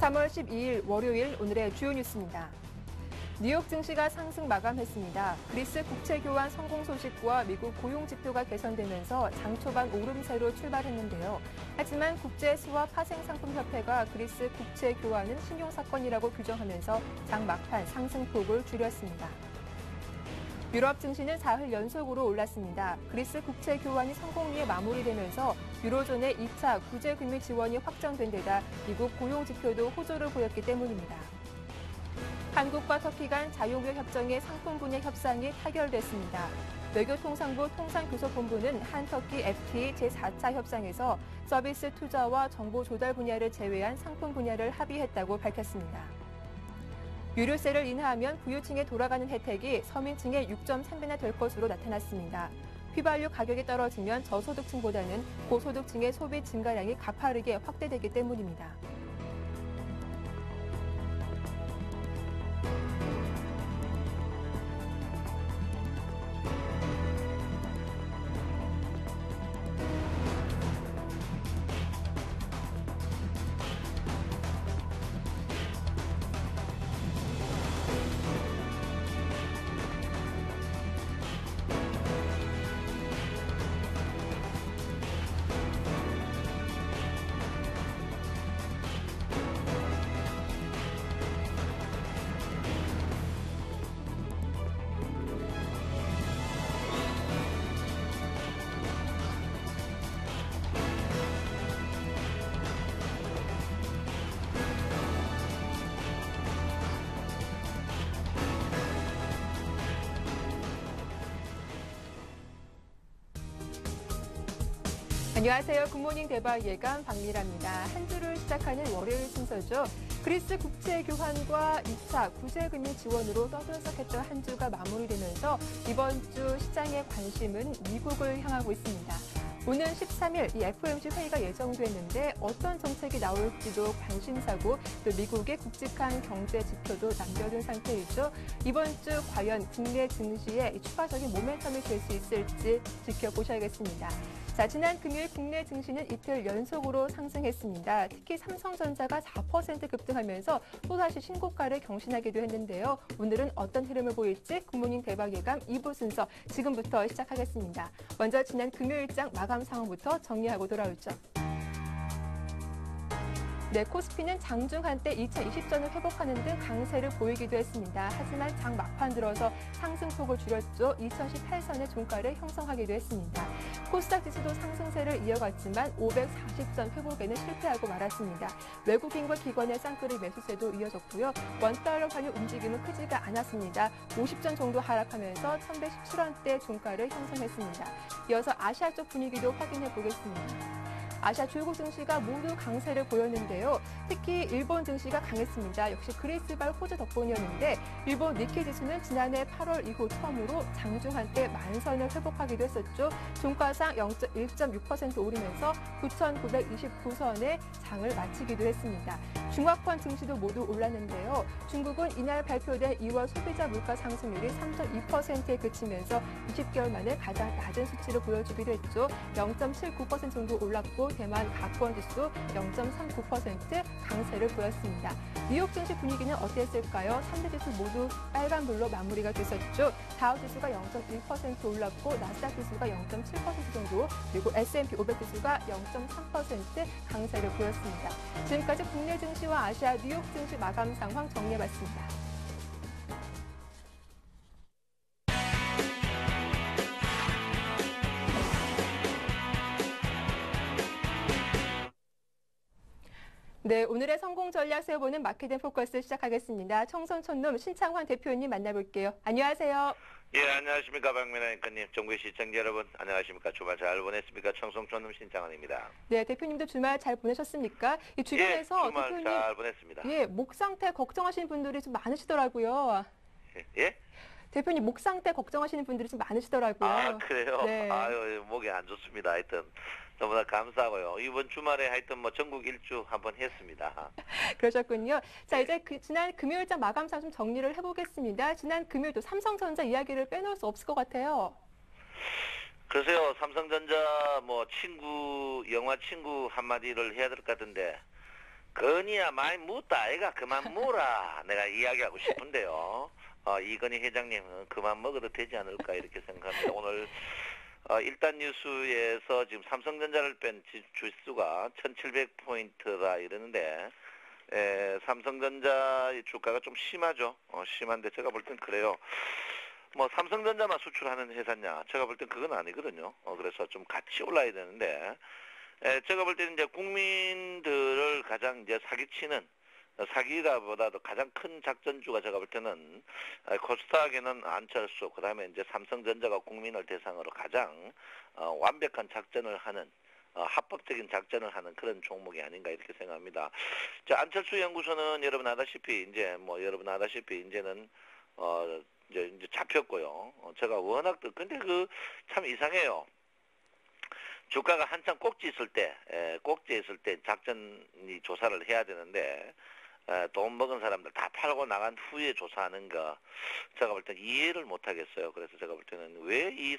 3월 12일 월요일 오늘의 주요 뉴스입니다. 뉴욕 증시가 상승 마감했습니다. 그리스 국채 교환 성공 소식과 미국 고용 지표가 개선되면서 장 초반 오름세로 출발했는데요. 하지만 국제 스왑 파생상품협회가 그리스 국채 교환은 신용사건이라고 규정하면서 장 막판 상승폭을 줄였습니다. 유럽 증시는 사흘 연속으로 올랐습니다. 그리스 국채 교환이 성공리에 마무리되면서 유로존의 2차 구제 금리 지원이 확정된 데다 미국 고용 지표도 호조를 보였기 때문입니다. 한국과 터키 간 자유무역 협정의 상품 분야 협상이 타결됐습니다. 외교통상부 통상교섭본부는 한터키 FTA 제4차 협상에서 서비스 투자와 정보 조달 분야를 제외한 상품 분야를 합의했다고 밝혔습니다. 유류세를 인하하면 부유층에 돌아가는 혜택이 서민층의 6.3배나 될 것으로 나타났습니다. 휘발유 가격이 떨어지면 저소득층보다는 고소득층의 소비 증가량이 가파르게 확대되기 때문입니다. 안녕하세요. 굿모닝 대박 예감 박미라입니다. 한 주를 시작하는 월요일 순서죠. 그리스 국채 교환과 2차 구제금리 지원으로 떠들썩했던 한 주가 마무리되면서 이번 주 시장의 관심은 미국을 향하고 있습니다. 오는 13일 이 FOMC 회의가 예정됐는데 어떤 정책이 나올지도 관심사고 또 미국의 굵직한 경제 지표도 남겨둔 상태이죠. 이번 주 과연 국내 증시에 추가적인 모멘텀이 될 수 있을지 지켜보셔야겠습니다. 자, 지난 금요일 국내 증시는 이틀 연속으로 상승했습니다. 특히 삼성전자가 4% 급등하면서 또다시 신고가를 경신하기도 했는데요. 오늘은 어떤 흐름을 보일지 굿모닝 대박 예감 2부 순서 지금부터 시작하겠습니다. 먼저 지난 금요일장 마감 상황부터 정리하고 돌아오죠. 네, 코스피는 장중 한때 2020전을 회복하는 등 강세를 보이기도 했습니다. 하지만 장 막판 들어서 상승폭을 줄였죠. 2018선의 종가를 형성하기도 했습니다. 코스닥 지수도 상승세를 이어갔지만 540전 회복에는 실패하고 말았습니다. 외국인과 기관의 쌍끌이 매수세도 이어졌고요. 원달러 환율 움직임은 크지가 않았습니다. 50전 정도 하락하면서 1117원대 종가를 형성했습니다. 이어서 아시아 쪽 분위기도 확인해 보겠습니다. 아시아 주요국 증시가 모두 강세를 보였는데요. 특히 일본 증시가 강했습니다. 역시 그리스발 호주 덕분이었는데 일본 니케이 지수는 지난해 8월 이후 처음으로 장중 한때 만선을 회복하기도 했었죠. 종가상 1.6% 오르면서 9,929선에 장을 마치기도 했습니다. 중화권 증시도 모두 올랐는데요. 중국은 이날 발표된 2월 소비자 물가 상승률이 3.2%에 그치면서 20개월 만에 가장 낮은 수치를 보여주기도 했죠. 0.79% 정도 올랐고 대만 가권지수 0.39% 강세를 보였습니다. 뉴욕 증시 분위기는 어땠을까요? 3대 지수 모두 빨간불로 마무리가 됐었죠. 다우지수가 0.1% 올랐고 나스닥 지수가 0.7% 정도 그리고 S&P 500 지수가 0.3% 강세를 보였습니다. 지금까지 국내 증시와 아시아 뉴욕 증시 마감 상황 정리해봤습니다. 네, 오늘의 성공 전략 세워보는 마켓앤 포커스 시작하겠습니다. 청선촌놈 신창환 대표님 만나볼게요. 안녕하세요. 예, 안녕하십니까 박민아 앵커님, 정부의 시청자 여러분, 안녕하십니까. 주말 잘 보냈습니까? 청송촌놈 신창환입니다. 네, 대표님도 주말 잘 보내셨습니까? 이 주변에서 예, 주말 대표님 잘 보냈습니다. 예, 목 상태 걱정하시는 분들이 좀 많으시더라고요. 예? 대표님 목 상태 걱정하시는 분들이 좀 많으시더라고요. 아, 그래요? 네. 아유, 목이 안 좋습니다. 하여튼 너무나 감사하고요. 이번 주말에 하여튼 뭐 전국 일주 한번 했습니다. 그러셨군요. 자, 이제 지난 금요일장 마감상 좀 정리를 해보겠습니다. 지난 금요일도 삼성전자 이야기를 빼놓을 수 없을 것 같아요. 글쎄요, 삼성전자 뭐 영화 친구 한마디를 해야 될 것 같은데 건이야 많이 묻다 아이가 그만 물어 내가 이야기하고 싶은데요. 이건희 회장님은 그만 먹어도 되지 않을까 이렇게 생각합니다. 오늘 일단 뉴스에서 지금 삼성전자를 뺀 주수가 1700포인트라 이러는데 삼성전자 주가가 좀 심하죠. 심한데 제가 볼 땐 그래요. 뭐 삼성전자만 수출하는 회사냐? 제가 볼 땐 그건 아니거든요. 그래서 좀 같이 올라야 되는데 제가 볼 때는 이제 국민들을 가장 이제 사기치는 사기라보다도 가장 큰 작전주가 제가 볼 때는 코스닥에는 안철수, 그다음에 이제 삼성전자가 국민을 대상으로 가장 완벽한 작전을 하는 합법적인 작전을 하는 그런 종목이 아닌가 이렇게 생각합니다. 자, 안철수 연구소는 여러분 아다시피 이제는 이제 잡혔고요. 제가 워낙 근데 그 참 이상해요. 주가가 한참 꼭지 있을 때 작전이 조사를 해야 되는데 돈 먹은 사람들 다 팔고 나간 후에 조사하는 거 제가 볼 때 이해를 못 하겠어요. 그래서 제가 볼 때는 왜 이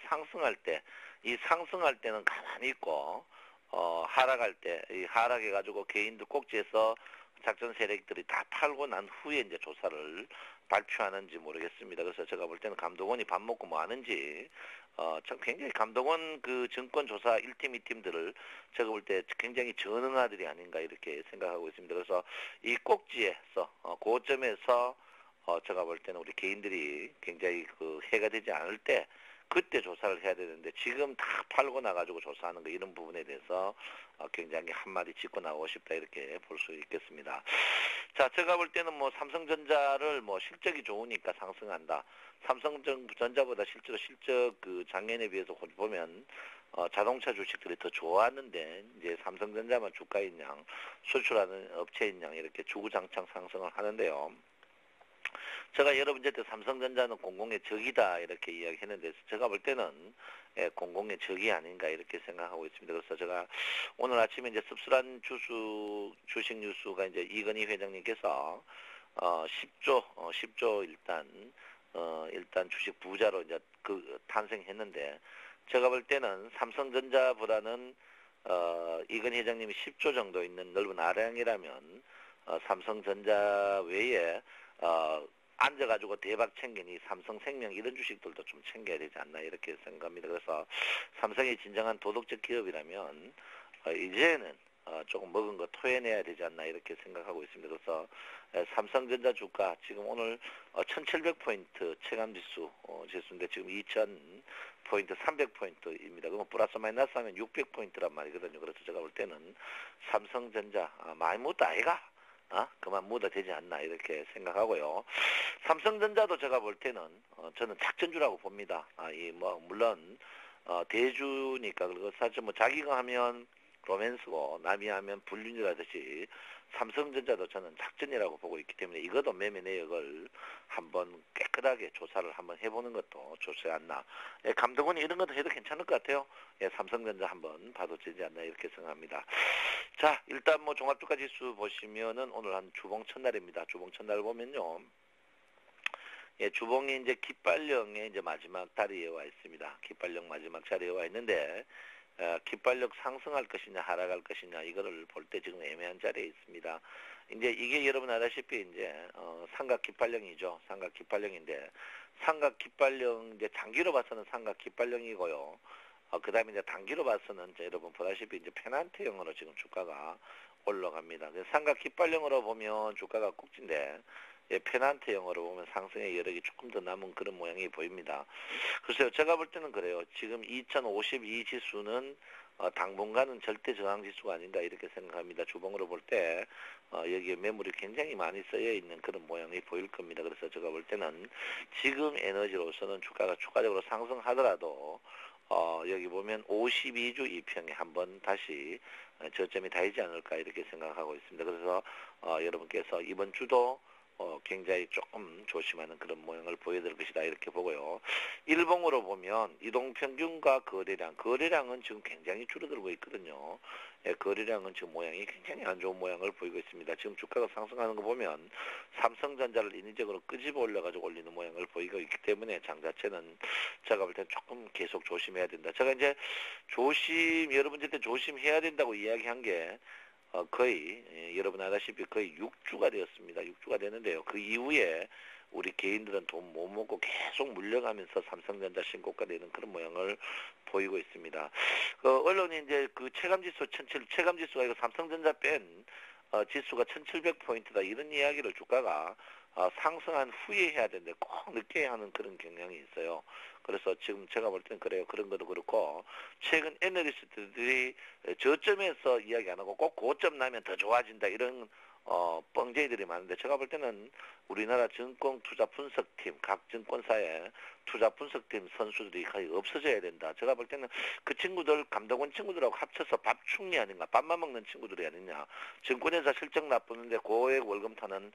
상승할 때는 가만히 있고 이 하락해 가지고 개인들 꼭지에서 작전 세력들이 다 팔고 난 후에 이제 조사를 발표하는지 모르겠습니다. 그래서 제가 볼 때는 감독원이 밥 먹고 뭐 하는지 참 굉장히 감독원 그 증권조사 1팀, 2팀들을 제가 볼 때 굉장히 전능아들이 아닌가 이렇게 생각하고 있습니다. 그래서 이 꼭지에서 고점에서 제가 볼 때는 우리 개인들이 굉장히 그 해가 되지 않을 때 그때 조사를 해야 되는데 지금 다 팔고 나가지고 조사하는 거 이런 부분에 대해서 굉장히 한마디 짚고 나오고 싶다 이렇게 볼 수 있겠습니다. 자, 제가 볼 때는 뭐 삼성전자를 뭐 실적이 좋으니까 상승한다. 삼성전자보다 실제로 실적 그 작년에 비해서 보면 자동차 주식들이 더 좋았는데 이제 삼성전자만 주가인 양 수출하는 업체인 양 이렇게 주구장창 상승을 하는데요. 제가 여러분한테 삼성전자는 공공의 적이다 이렇게 이야기했는데 제가 볼 때는 공공의 적이 아닌가 이렇게 생각하고 있습니다. 그래서 제가 오늘 아침에 이제 씁쓸한 주식 뉴스가 이제 이건희 회장님께서 10조 일단 주식 부자로 이제 탄생했는데 제가 볼 때는 삼성전자보다는 이건희 회장님이 10조 정도 있는 넓은 아량이라면 삼성전자 외에 앉아가지고 대박 챙기니 삼성생명 이런 주식들도 좀 챙겨야 되지 않나 이렇게 생각합니다. 그래서 삼성이 진정한 도덕적 기업이라면 이제는 조금 먹은 거 토해내야 되지 않나 이렇게 생각하고 있습니다. 그래서 삼성전자 주가 지금 오늘 1700포인트 체감지수 지수인데 지금 2000포인트 300포인트입니다. 그럼 플러스 마이너스 하면 600포인트란 말이거든요. 그래서 제가 볼 때는 삼성전자 많이 묻다 아이가 그만 묻어야 되지 않나 이렇게 생각하고요. 삼성전자도 제가 볼 때는 저는 작전주라고 봅니다. 물론 대주니까 그리고 사실 뭐 자기가 하면 로맨스고 남이 하면 불륜이라듯이 삼성전자도 저는 작전이라고 보고 있기 때문에 이것도 매매 내역을 한번 깨끗하게 조사를 한번 해보는 것도 좋지 않나. 감독원이 이런 것도 해도 괜찮을 것 같아요. 삼성전자 한번 봐도 되지 않나 이렇게 생각합니다. 자, 일단 뭐 종합주가지수 보시면은 오늘 한 주봉 첫날입니다. 주봉 첫날 보면요. 주봉이 이제 깃발령에 이제 마지막 다리에 와 있습니다. 깃발령 마지막 자리에 와 있는데 깃발령 상승할 것이냐 하락할 것이냐 이거를 볼 때 지금 애매한 자리에 있습니다. 이제 이게 여러분 아다시피 이제 삼각 깃발령이죠. 삼각 깃발령인데 삼각 깃발령 이제 장기로 봐서는 삼각 깃발령이고요. 그다음에 이제 단기로 봐서는 이제 여러분 보다시피 이제 페난트형으로 지금 주가가 올라갑니다. 삼각 깃발령으로 보면 주가가 꼭지인데 페난트형으로 보면 상승의 여력이 조금 더 남은 그런 모양이 보입니다. 글쎄요, 제가 볼 때는 그래요. 지금 2052 지수는 당분간은 절대 저항 지수가 아닌가 이렇게 생각합니다. 주봉으로 볼 때 여기에 매물이 굉장히 많이 쓰여 있는 그런 모양이 보일 겁니다. 그래서 제가 볼 때는 지금 에너지로서는 주가가 추가적으로 상승하더라도 여기 보면 52주 2평에 한번 다시 저점이 닿지 않을까 이렇게 생각하고 있습니다. 그래서 여러분께서 이번 주도 굉장히 조금 조심하는 그런 모양을 보여드릴 것이다 이렇게 보고요. 일봉으로 보면 이동평균과 거래량은 지금 굉장히 줄어들고 있거든요. 거래량은 지금 모양이 굉장히 안 좋은 모양을 보이고 있습니다. 지금 주가가 상승하는 거 보면 삼성전자를 인위적으로 끄집어 올려가지고 올리는 모양을 보이고 있기 때문에 장 자체는 제가 볼 땐 조금 계속 조심해야 된다. 제가 이제 여러분들한테 조심해야 된다고 이야기한 게 거의 여러분 알다시피 거의 6주가 되었습니다. 6주가 되는데요. 그 이후에 우리 개인들은 돈 못 먹고 계속 물려가면서 삼성전자 신고가 되는 그런 모양을 보이고 있습니다. 언론이 이제 그 체감지수가 이거 삼성전자 뺀 지수가 1700포인트다 이런 이야기를 주가가 상승한 후에 해야 되는데 꼭 늦게 하는 그런 경향이 있어요. 그래서 지금 제가 볼 때는 그래요. 그런 것도 그렇고 최근 애널리스트들이 저점에서 이야기 안 하고 꼭 고점 나면 더 좋아진다 이런 뻥제이들이 많은데 제가 볼 때는 우리나라 증권 투자 분석팀 각 증권사의 투자 분석팀 선수들이 거의 없어져야 된다. 제가 볼 때는 그 친구들 감독원 친구들하고 합쳐서 밥충리 아닌가 밥만 먹는 친구들이 아니냐. 증권회사 실적 나쁘는데 고액 월급 타는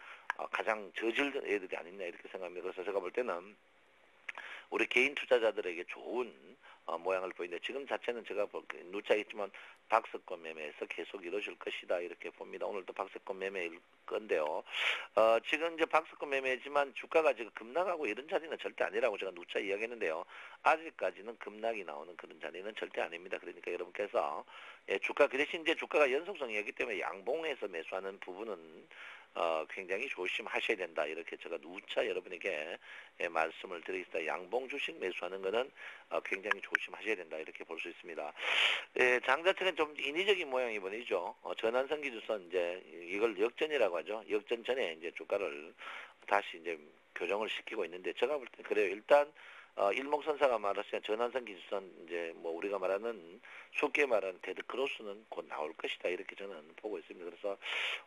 가장 저질 애들이 아니냐 이렇게 생각합니다. 그래서 제가 볼 때는 우리 개인 투자자들에게 좋은 모양을 보이는데 지금 자체는 제가 누차 있지만 박스권 매매에서 계속 이루어질 것이다 이렇게 봅니다. 오늘도 박스권 매매일 건데요. 지금 이제 박스권 매매지만 주가가 지금 급락하고 이런 자리는 절대 아니라고 제가 누차 이야기했는데요. 아직까지는 급락이 나오는 그런 자리는 절대 아닙니다. 그러니까 여러분께서 주가 그 대신 이제 주가가 연속성이었기 때문에 양봉해서 매수하는 부분은 굉장히 조심하셔야 된다. 이렇게 제가 누차 여러분에게 말씀을 드리겠습니다. 양봉 주식 매수하는 것은 굉장히 조심하셔야 된다. 이렇게 볼 수 있습니다. 장 자체는 좀 인위적인 모양이 보이죠. 전환선 기준선 이제 이걸 역전이라고 하죠. 역전 전에 이제 주가를 다시 이제 교정을 시키고 있는데 제가 볼 때 그래요. 일단 일목선사가 말하시는 전환선 기준선 이제 뭐 우리가 말하는 쉽게 말하는 데드크로스는 곧 나올 것이다 이렇게 저는 보고 있습니다. 그래서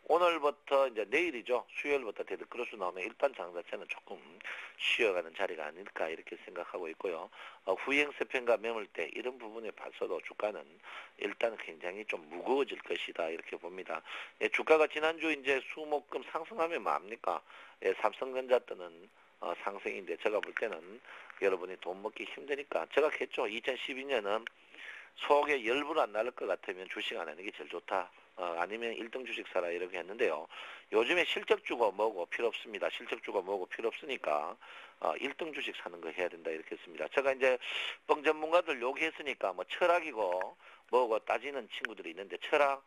오늘부터 이제 내일이죠. 수요일부터 데드크로스 나오면 일단 장 자체는 조금 쉬어가는 자리가 아닐까 이렇게 생각하고 있고요. 후행 세편과 매물대 이런 부분에 봐서도 주가는 일단 굉장히 좀 무거워질 것이다 이렇게 봅니다. 주가가 지난주 이제 수목금 상승하면 뭐합니까? 삼성전자 때는 상승인데 제가 볼 때는 여러분이 돈 먹기 힘드니까 제가 했죠. 2012년은 속에 열불 안 날 것 같으면 주식 안 하는 게 제일 좋다. 아니면 1등 주식 사라 이렇게 했는데요. 요즘에 실적 주고 뭐고 필요 없습니다. 실적 주고 뭐고 필요 없으니까 1등 주식 사는 거 해야 된다 이렇게 했습니다. 제가 이제 뻥 전문가들 욕했으니까 뭐 철학이고 뭐고 따지는 친구들이 있는데 철학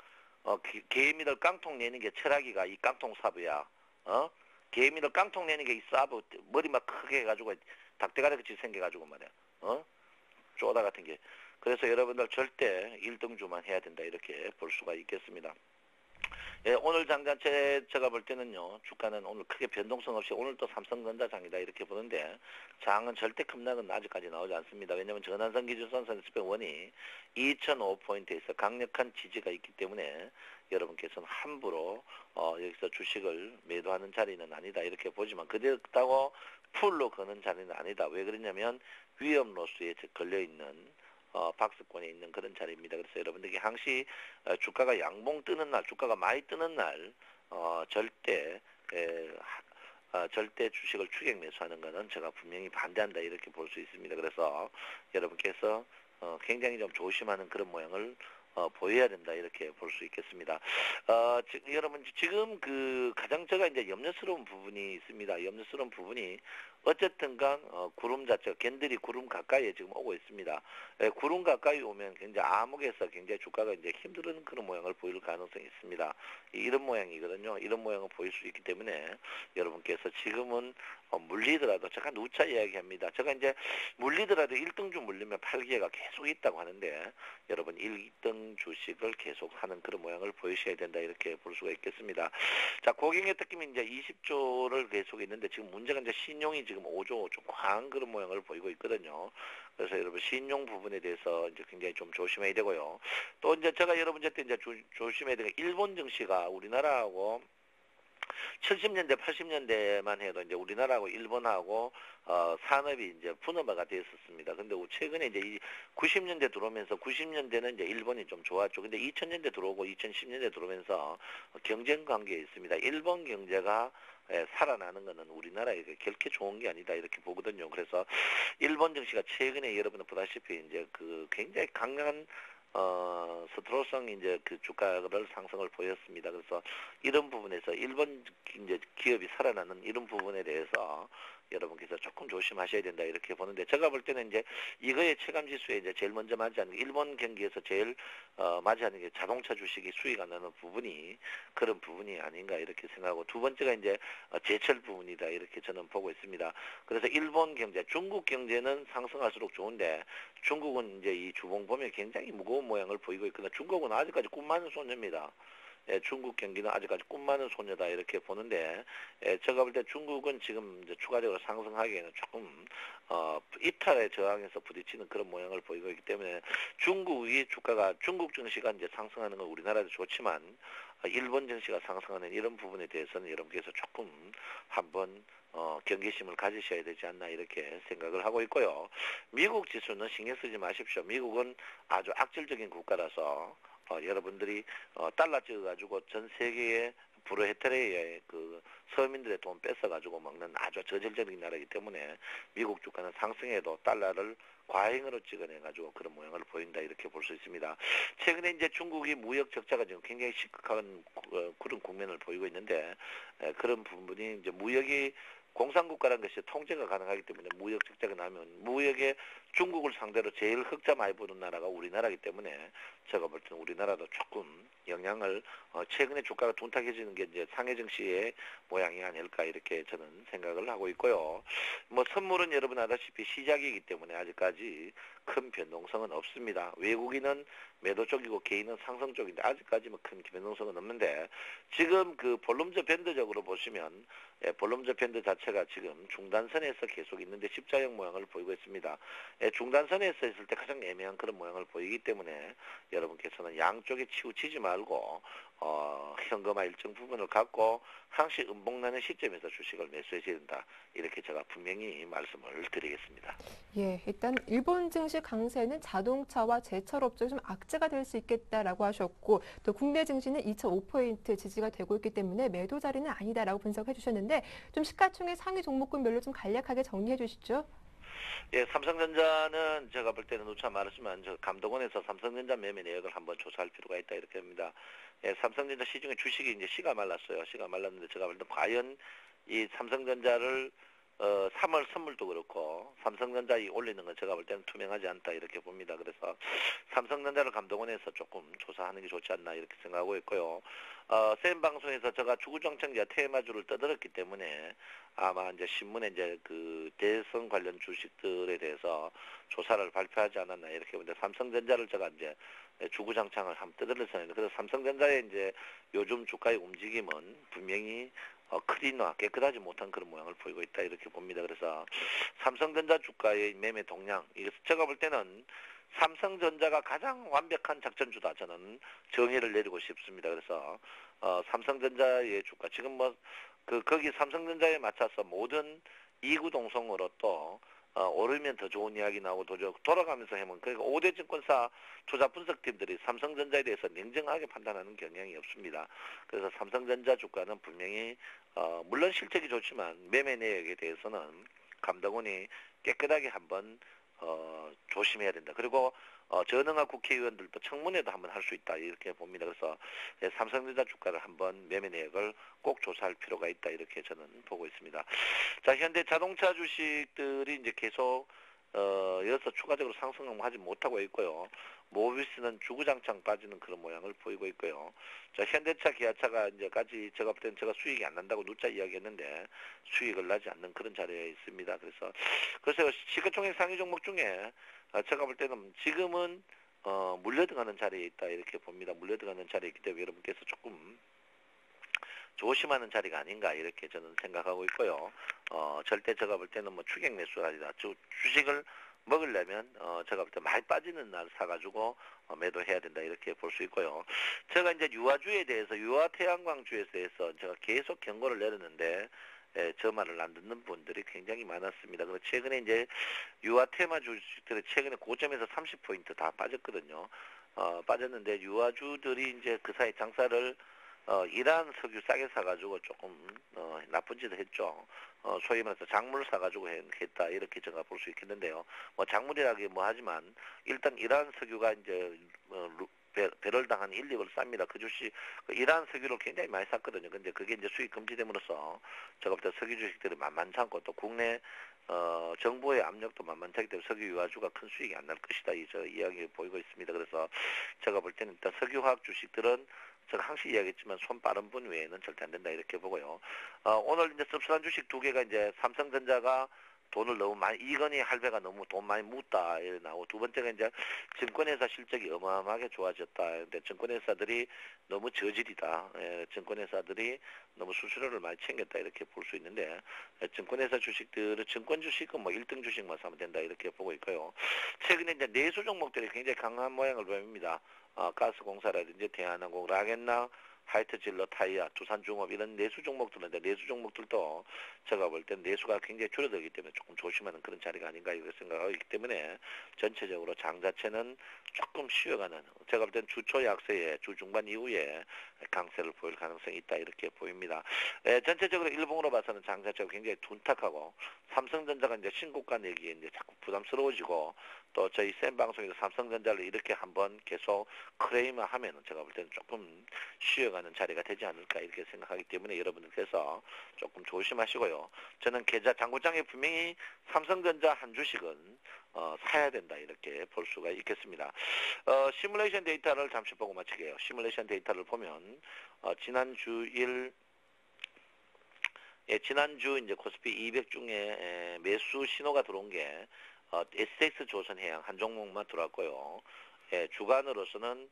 개미들 깡통 내는 게 철학이가 이 깡통 사부야. 개미들 깡통 내는 게 이 사부 머리만 크게 해가지고 닭대가리 같이 생겨가지고 말이야. 쪼다 같은 게. 그래서 여러분들 절대 1등주만 해야 된다 이렇게 볼 수가 있겠습니다. 오늘 장 자체 제가 볼 때는요. 주가는 오늘 크게 변동성 없이 오늘도 삼성전자 장이다 이렇게 보는데 장은 절대 급락은 아직까지 나오지 않습니다. 왜냐하면 전환선 기준선 선스펙1이 2005포인트에서 강력한 지지가 있기 때문에 여러분께서는 함부로 여기서 주식을 매도하는 자리는 아니다 이렇게 보지만 그렇다고 풀로 거는 자리는 아니다. 왜 그러냐면 위험 로스에 걸려있는 박스권에 있는 그런 자리입니다. 그래서 여러분들이 항시 주가가 양봉 뜨는 날, 주가가 많이 뜨는 날 절대 주식을 추격 매수하는 것은 제가 분명히 반대한다 이렇게 볼 수 있습니다. 그래서 여러분께서 굉장히 좀 조심하는 그런 모양을 보여야 된다 이렇게 볼 수 있겠습니다. 여러분 지금 그 가장 제가 이제 염려스러운 부분이 있습니다. 염려스러운 부분이 어쨌든간 구름 자체가 겐들이 구름 가까이에 지금 오고 있습니다. 구름 가까이 오면 굉장히 암흑에서 굉장히 주가가 이제 힘든 그런 모양을 보일 가능성이 있습니다. 이런 모양이거든요. 이런 모양을 보일 수 있기 때문에 여러분께서 지금은 물리더라도 제가 누차 이야기합니다. 제가 이제 물리더라도 1등주 물리면 팔기회가 계속 있다고 하는데 여러분 1등 주식을 계속 하는 그런 모양을 보이셔야 된다 이렇게 볼 수가 있겠습니다. 자, 고객의 특징이 이제 20조를 계속 있는데 지금 문제가 이제 신용이 지금 5조 좀 과한 그런 모양을 보이고 있거든요. 그래서 여러분 신용 부분에 대해서 이제 굉장히 좀 조심해야 되고요. 또 이제 제가 여러분한테 이제 조심해야 되는 게 일본 증시가 우리나라하고 70년대, 80년대만 해도 이제 우리나라하고 일본하고 산업이 이제 분업화가 됐었습니다. 근데 최근에 이제 이 90년대 들어오면서 90년대는 이제 일본이 좀 좋았죠. 근데 2000년대 들어오고 2010년대 들어오면서 경쟁 관계에 있습니다. 일본 경제가 살아나는 것은 우리나라에게 결코 좋은 게 아니다 이렇게 보거든요. 그래서 일본 증시가 최근에 여러분은 보다시피 이제 그 굉장히 강한 스트로성 이제 그 주가를 상승을 보였습니다. 그래서 이런 부분에서 일본 이제 기업이 살아나는 이런 부분에 대해서 여러분께서 조금 조심하셔야 된다 이렇게 보는데 제가 볼 때는 이제 이거의 체감 지수에 이제 제일 먼저 맞이하는 게 일본 경기에서 제일 맞이하는 게 자동차 주식이 수익 안 나는 부분이 그런 부분이 아닌가 이렇게 생각하고 두 번째가 이제 제철 부분이다 이렇게 저는 보고 있습니다. 그래서 일본 경제, 중국 경제는 상승할수록 좋은데 중국은 이제 이 주봉 보면 굉장히 무거운 모양을 보이고 있거든요. 중국은 아직까지 꿈 많은 소녀입니다. 예, 중국 경기는 아직까지 꿈 많은 소녀다 이렇게 보는데 제가 볼 때 중국은 지금 이제 추가적으로 상승하기에는 조금 이탈의 저항에서 부딪히는 그런 모양을 보이고 있기 때문에 중국이 주가가 중국 증시가 이제 상승하는 건 우리나라도 좋지만 일본 증시가 상승하는 이런 부분에 대해서는 여러분께서 조금 한번 경계심을 가지셔야 되지 않나 이렇게 생각을 하고 있고요. 미국 지수는 신경 쓰지 마십시오. 미국은 아주 악질적인 국가라서 여러분들이 달러 찍어가지고 전 세계의 불어헤테레의 그 서민들의 돈 뺏어가지고 먹는 아주 저질적인 나라이기 때문에 미국 주가는 상승해도 달러를 과잉으로 찍어내가지고 그런 모양을 보인다 이렇게 볼 수 있습니다. 최근에 이제 중국이 무역 적자가 지금 굉장히 심각한 그런 국면을 보이고 있는데 그런 부분이 이제 무역이 공산국가라는 것이 통제가 가능하기 때문에 무역 적자가 나면 무역에 중국을 상대로 제일 흑자 많이 보는 나라가 우리나라이기 때문에 제가 볼 때는 우리나라도 조금 영향을 최근에 주가가 둔탁해지는 게 이제 상해 증시의 모양이 아닐까 이렇게 저는 생각을 하고 있고요. 뭐 선물은 여러분 아다시피 시작이기 때문에 아직까지 큰 변동성은 없습니다. 외국인은 매도 쪽이고 개인은 상승 쪽인데 아직까지 뭐 큰 변동성은 없는데 지금 그 볼륨저 밴드적으로 보시면 볼륨저 밴드 자체가 지금 중단선에서 계속 있는데 십자형 모양을 보이고 있습니다. 중단선에서 있을 때 가장 애매한 그런 모양을 보이기 때문에 여러분께서는 양쪽에 치우치지 말고 현금화 일정 부분을 갖고 항시 음봉나는 시점에서 주식을 매수해야 된다. 이렇게 제가 분명히 말씀을 드리겠습니다. 예, 일단 일본 증시 강세는 자동차와 제철 업종이 좀 악재가 될 수 있겠다라고 하셨고 또 국내 증시는 2.5포인트 지지가 되고 있기 때문에 매도 자리는 아니다라고 분석해 주셨는데 좀 시가총액 상위 종목군별로 좀 간략하게 정리해 주시죠. 예, 삼성전자는 제가 볼 때는 누차 말했지만 저 감독원에서 삼성전자 매매 내역을 한번 조사할 필요가 있다 이렇게 합니다. 예, 삼성전자 시중에 주식이 이제 씨가 말랐어요. 씨가 말랐는데 제가 볼 때 과연 이 삼성전자를 3월 선물도 그렇고 삼성전자에 올리는 건 제가 볼 때는 투명하지 않다 이렇게 봅니다. 그래서 삼성전자를 감독원에서 조금 조사하는 게 좋지 않나 이렇게 생각하고 있고요. 센 방송에서 제가 주구장창 테마주를 떠들었기 때문에 아마 이제 신문에 이제 그 대선 관련 주식들에 대해서 조사를 발표하지 않았나 이렇게 보는데 삼성전자를 제가 이제 주구장창을 한번 떠들었어요. 그래서 삼성전자의 이제 요즘 주가의 움직임은 분명히 크리나 깨끗하지 못한 그런 모양을 보이고 있다 이렇게 봅니다. 그래서 삼성전자 주가의 매매 동향 이게 제가 볼 때는 삼성전자가 가장 완벽한 작전주다 저는 정의를 내리고 싶습니다. 그래서 삼성전자의 주가 지금 뭐 거기 삼성전자에 맞춰서 모든 이구동성으로 또 오르면 더 좋은 이야기 나오고 돌아가면서 하면 그러니까 5대 증권사 투자 분석팀들이 삼성전자에 대해서 냉정하게 판단하는 경향이 없습니다. 그래서 삼성전자 주가는 분명히 물론 실적이 좋지만 매매 내역에 대해서는 감독원이 깨끗하게 한번 조심해야 된다. 그리고 전능한 국회의원들도 청문회도 한번 할 수 있다 이렇게 봅니다. 그래서 삼성전자 주가를 한번 매매 내역을 꼭 조사할 필요가 있다 이렇게 저는 보고 있습니다. 자, 현대 자동차 주식들이 이제 계속 여기서 추가적으로 상승하지 못하고 있고요. 모비스는 주구장창 빠지는 그런 모양을 보이고 있고요. 자, 현대차, 기아차가 이제까지 제가 볼 때는 제가 수익이 안 난다고 누차 이야기했는데 수익을 나지 않는 그런 자리에 있습니다. 그래서 시가총액 상위 종목 중에 제가 볼 때는 지금은 물려들어가는 자리에 있다 이렇게 봅니다. 물려들어가는 자리에 있기 때문에 여러분께서 조금 조심하는 자리가 아닌가 이렇게 저는 생각하고 있고요. 절대 제가 볼 때는 뭐 추격 매수가 아니다. 주식을 먹으려면 제가 볼 때 많이 빠지는 날 사가지고 매도해야 된다 이렇게 볼 수 있고요. 제가 이제 유화주에 대해서 유화 태양광주에 대해서 제가 계속 경고를 내렸는데 저 말을 안 듣는 분들이 굉장히 많았습니다. 그래서 최근에 이제 유화 테마 주식들이 최근에 고점에서 30포인트 다 빠졌거든요. 빠졌는데 유화주들이 이제 그 사이 장사를 이란 석유 싸게 사가지고 조금 나쁜 짓을 했죠. 소위 말해서 작물을 사가지고 했다 이렇게 제가 볼 수 있겠는데요. 뭐 작물이라기 뭐 하지만 일단 이란 석유가 이제 배럴 당한 1, 2월 쌉니다. 그 주식 그 이란 석유를 굉장히 많이 샀거든요. 근데 그게 이제 수익 금지됨으로써 제가 볼 때 석유 주식들이 만만치 않고 또 국내 정부의 압력도 만만치 때문에 석유 유화주가 큰 수익이 안 날 것이다. 저 이야기 보이고 있습니다. 그래서 제가 볼 때는 일단 석유화학 주식들은 제가 항상 이야기했지만 손 빠른 분 외에는 절대 안 된다 이렇게 보고요. 오늘 이제 씁쓸한 주식 두 개가 이제 삼성전자가 돈을 너무 많이 이건희 할배가 너무 돈 많이 묻다 이래 나오고 두 번째가 이제 증권회사 실적이 어마어마하게 좋아졌다. 근데 증권회사들이 너무 저질이다. 증권회사들이 너무 수수료를 많이 챙겼다 이렇게 볼 수 있는데 증권회사 주식들은 증권 주식은 뭐 1등 주식만 사면 된다 이렇게 보고 있고요. 최근에 이제 내수 종목들이 굉장히 강한 모양을 보입니다. 가스공사라든지 대한항공, 라겐나, 하이트질러, 타이어, 두산중업 이런 내수 종목들인데 내수 종목들도 제가 볼 땐 내수가 굉장히 줄어들기 때문에 조금 조심하는 그런 자리가 아닌가 이렇게 생각하기 때문에 전체적으로 장 자체는 조금 쉬어가는 제가 볼 땐 주초 약세에 주 중반 이후에 강세를 보일 가능성이 있다 이렇게 보입니다. 전체적으로 일봉으로 봐서는 장 자체가 굉장히 둔탁하고 삼성전자가 이제 신고가 내기에 이제 자꾸 부담스러워지고 또 저희 센 방송에서 삼성전자를 이렇게 한번 계속 크레임을 하면은 제가 볼 때는 조금 쉬어가는 자리가 되지 않을까 이렇게 생각하기 때문에 여러분들께서 조금 조심하시고요. 저는 계좌 장고장에 분명히 삼성전자 한 주식은 사야 된다 이렇게 볼 수가 있겠습니다. 시뮬레이션 데이터를 잠시 보고 마치게요. 시뮬레이션 데이터를 보면 지난주 이제 코스피 200 중에 매수 신호가 들어온 게 SX 조선해양 한 종목만 들어왔고요. 주간으로서는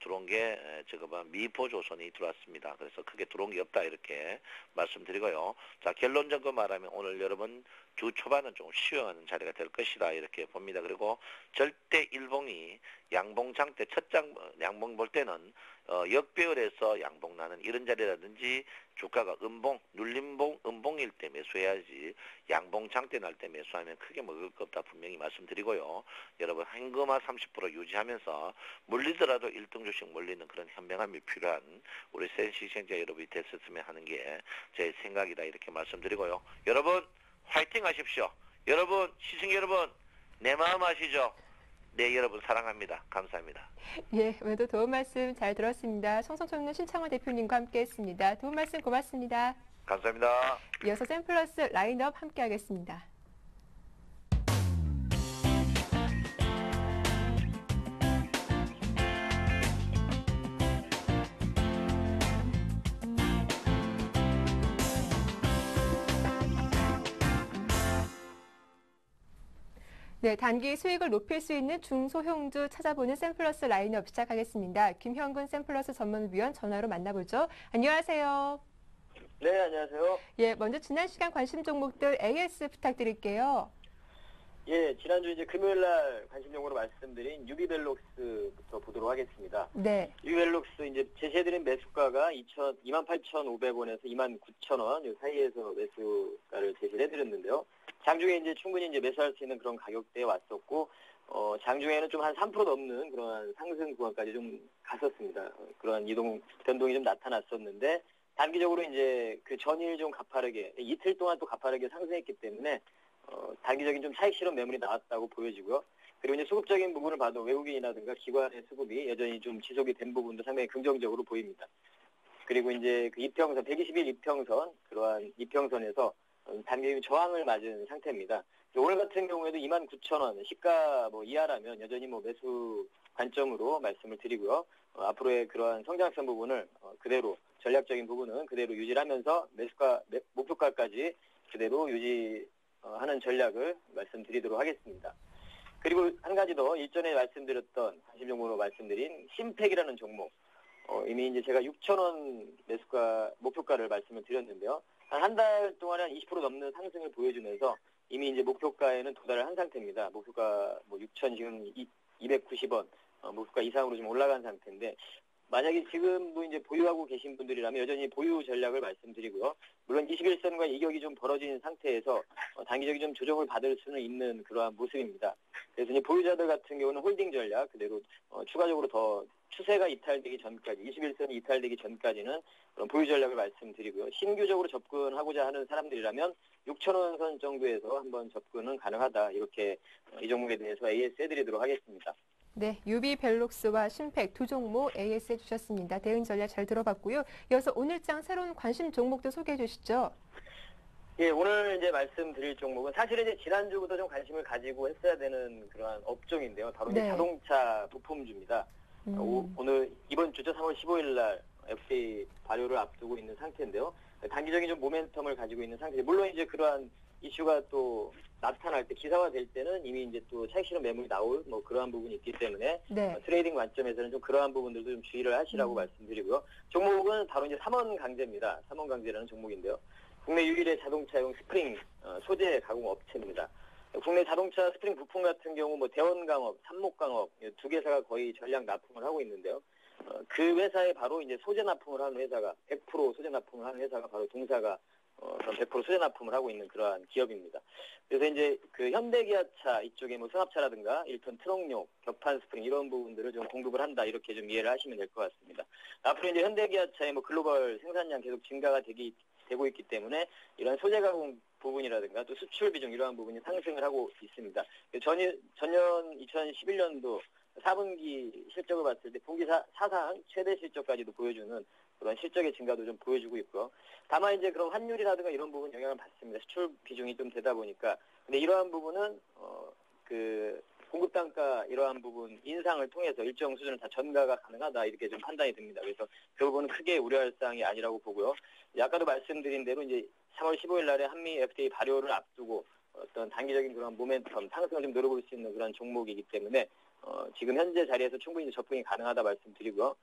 들어온 게 지금 미포조선이 들어왔습니다. 그래서 크게 들어온 게 없다 이렇게 말씀드리고요. 자 결론적으로 말하면 오늘 여러분 주 초반은 좀 쉬어가는 자리가 될 것이다 이렇게 봅니다. 그리고 절대 일봉이 양봉장 때 첫장 양봉 볼 때는 역배열에서 양봉 나는 이런 자리라든지 주가가 음봉, 눌림봉, 음봉일 때 매수해야지 양봉장 때 날 때 매수하면 크게 먹을 거 없다 분명히 말씀드리고요. 여러분 현금화 30% 유지하면서 물리더라도 1등 주식 몰리는 그런 현명함이 필요한 우리 센 시청자 여러분이 됐었으면 하는 게 제 생각이다 이렇게 말씀드리고요. 여러분 화이팅 하십시오. 여러분 시청자 여러분 내 마음 아시죠? 네 여러분 사랑합니다. 감사합니다. 예, 오늘도 도움 말씀 잘 들었습니다. 청송총련 신창원 대표님과 함께했습니다. 도움 말씀 고맙습니다. 감사합니다. 이어서 샘플러스 라인업 함께하겠습니다. 네, 단기 수익을 높일 수 있는 중소형주 찾아보는 샘플러스 라인업 시작하겠습니다. 김형근 샘플러스 전문위원 전화로 만나보죠. 안녕하세요. 네, 안녕하세요. 예, 먼저 지난 시간 관심 종목들 AS 부탁드릴게요. 예, 지난주 이제 금요일 날 관심 용어로 말씀드린 유비벨록스부터 보도록 하겠습니다. 네. 유비벨록스 이제 제시해드린 매수가가 28,500원에서 29,000원 이 사이에서 매수가를 제시를 해드렸는데요. 장중에 이제 충분히 이제 매수할 수 있는 그런 가격대에 왔었고, 장중에는 좀 한 3% 넘는 그런 상승 구간까지 좀 갔었습니다. 그런 변동이 좀 나타났었는데, 단기적으로 이제 그 전일 좀 가파르게, 이틀 동안 또 가파르게 상승했기 때문에, 단기적인 좀 차익 실현 매물이 나왔다고 보여지고요. 그리고 이제 수급적인 부분을 봐도 외국인이라든가 기관의 수급이 여전히 좀 지속이 된 부분도 상당히 긍정적으로 보입니다. 그리고 이제 그 이평선, 120일 이평선, 그러한 이평선에서 단기 저항을 맞은 상태입니다. 오늘 같은 경우에도 29,000원, 시가 이하라면 여전히 매수 관점으로 말씀을 드리고요. 앞으로의 그러한 성장성 부분을 그대로, 전략적인 부분은 그대로 유지하면서 목표가까지 그대로 유지하는 전략을 말씀드리도록 하겠습니다. 그리고 한 가지 더 일전에 말씀드렸던 관심 종목으로 말씀드린 심팩이라는 종목. 이미 이제 제가 6,000원 목표가를 말씀을 드렸는데요. 한 달 동안에 한 20% 넘는 상승을 보여주면서 이미 이제 목표가에는 도달을 한 상태입니다. 목표가 6,000 지금 290원, 목표가 이상으로 좀 올라간 상태인데, 만약에 지금도 이제 보유하고 계신 분들이라면 여전히 보유 전략을 말씀드리고요. 물론 21선과 이격이 좀 벌어진 상태에서 단기적인 좀 조정을 받을 수는 있는 그러한 모습입니다. 그래서 이제 보유자들 같은 경우는 홀딩 전략, 그대로 추가적으로 더 추세가 이탈되기 전까지, 21선이 이탈되기 전까지는 그런 보유 전략을 말씀드리고요. 신규적으로 접근하고자 하는 사람들이라면 6,000원 선 정도에서 한번 접근은 가능하다. 이렇게 이 종목에 대해서 AS 해드리도록 하겠습니다. 네, 유비벨록스와 신팩 두 종목 AS에 주셨습니다. 대응 전략 잘 들어봤고요. 이어서 오늘장 새로운 관심 종목도 소개해 주시죠. 예, 오늘 이제 말씀드릴 종목은 사실은 이제 지난주부터 좀 관심을 가지고 했어야 되는 그러한 업종인데요. 바로 이제 네. 자동차 부품주입니다. 오늘 이번 주죠, 3월 15일 날 FDA 발효를 앞두고 있는 상태인데요. 단기적인 좀 모멘텀을 가지고 있는 상태. 물론 이제 그러한 이슈가 또 나타날 때 기사화될 때는 이미 이제 또 차익 실현 매물이 나올 뭐 그러한 부분이 있기 때문에 네. 트레이딩 관점에서는 좀 그러한 부분들도 좀 주의를 하시라고 말씀드리고요. 종목은 바로 이제 삼원강제입니다. 삼원강제라는 종목인데요. 국내 유일의 자동차용 스프링 소재 가공 업체입니다. 국내 자동차 스프링 부품 같은 경우 뭐 대원강업, 삼목강업 두 개사가 거의 전량 납품을 하고 있는데요. 그 회사에 바로 이제 소재 납품을 하는 회사가 100% 소재 납품을 하는 회사가 바로 동사가 100% 소재 납품을 하고 있는 그러한 기업입니다. 그래서 이제 그 현대기아차 이쪽에 뭐 승합차라든가 1톤 트럭용, 격판 스프링 이런 부분들을 좀 공급을 한다 이렇게 좀 이해를 하시면 될 것 같습니다. 앞으로 이제 현대기아차의 뭐 글로벌 생산량 계속 증가가 되고 있기 때문에 이런 소재 가공 부분이라든가 또 수출 비중 이러한 부분이 상승을 하고 있습니다. 전년 2011년도 4분기 실적을 봤을 때 분기 사상 최대 실적까지도 보여주는 그런 실적의 증가도 좀 보여주고 있고요. 다만 이제 그런 환율이라든가 이런 부분 영향을 받습니다. 수출 비중이 좀 되다 보니까. 근데 이러한 부분은 그 공급 단가 이러한 부분 인상을 통해서 일정 수준을 다 전가가 가능하다 이렇게 좀 판단이 듭니다. 그래서 그 부분은 크게 우려할 사항이 아니라고 보고요. 아까도 말씀드린 대로 이제 3월 15일 날에 한미 FDA 발효를 앞두고 어떤 단기적인 그런 모멘텀 상승을 좀 노려볼 수 있는 그런 종목이기 때문에 지금 현재 자리에서 충분히 접근이 가능하다 말씀드리고요.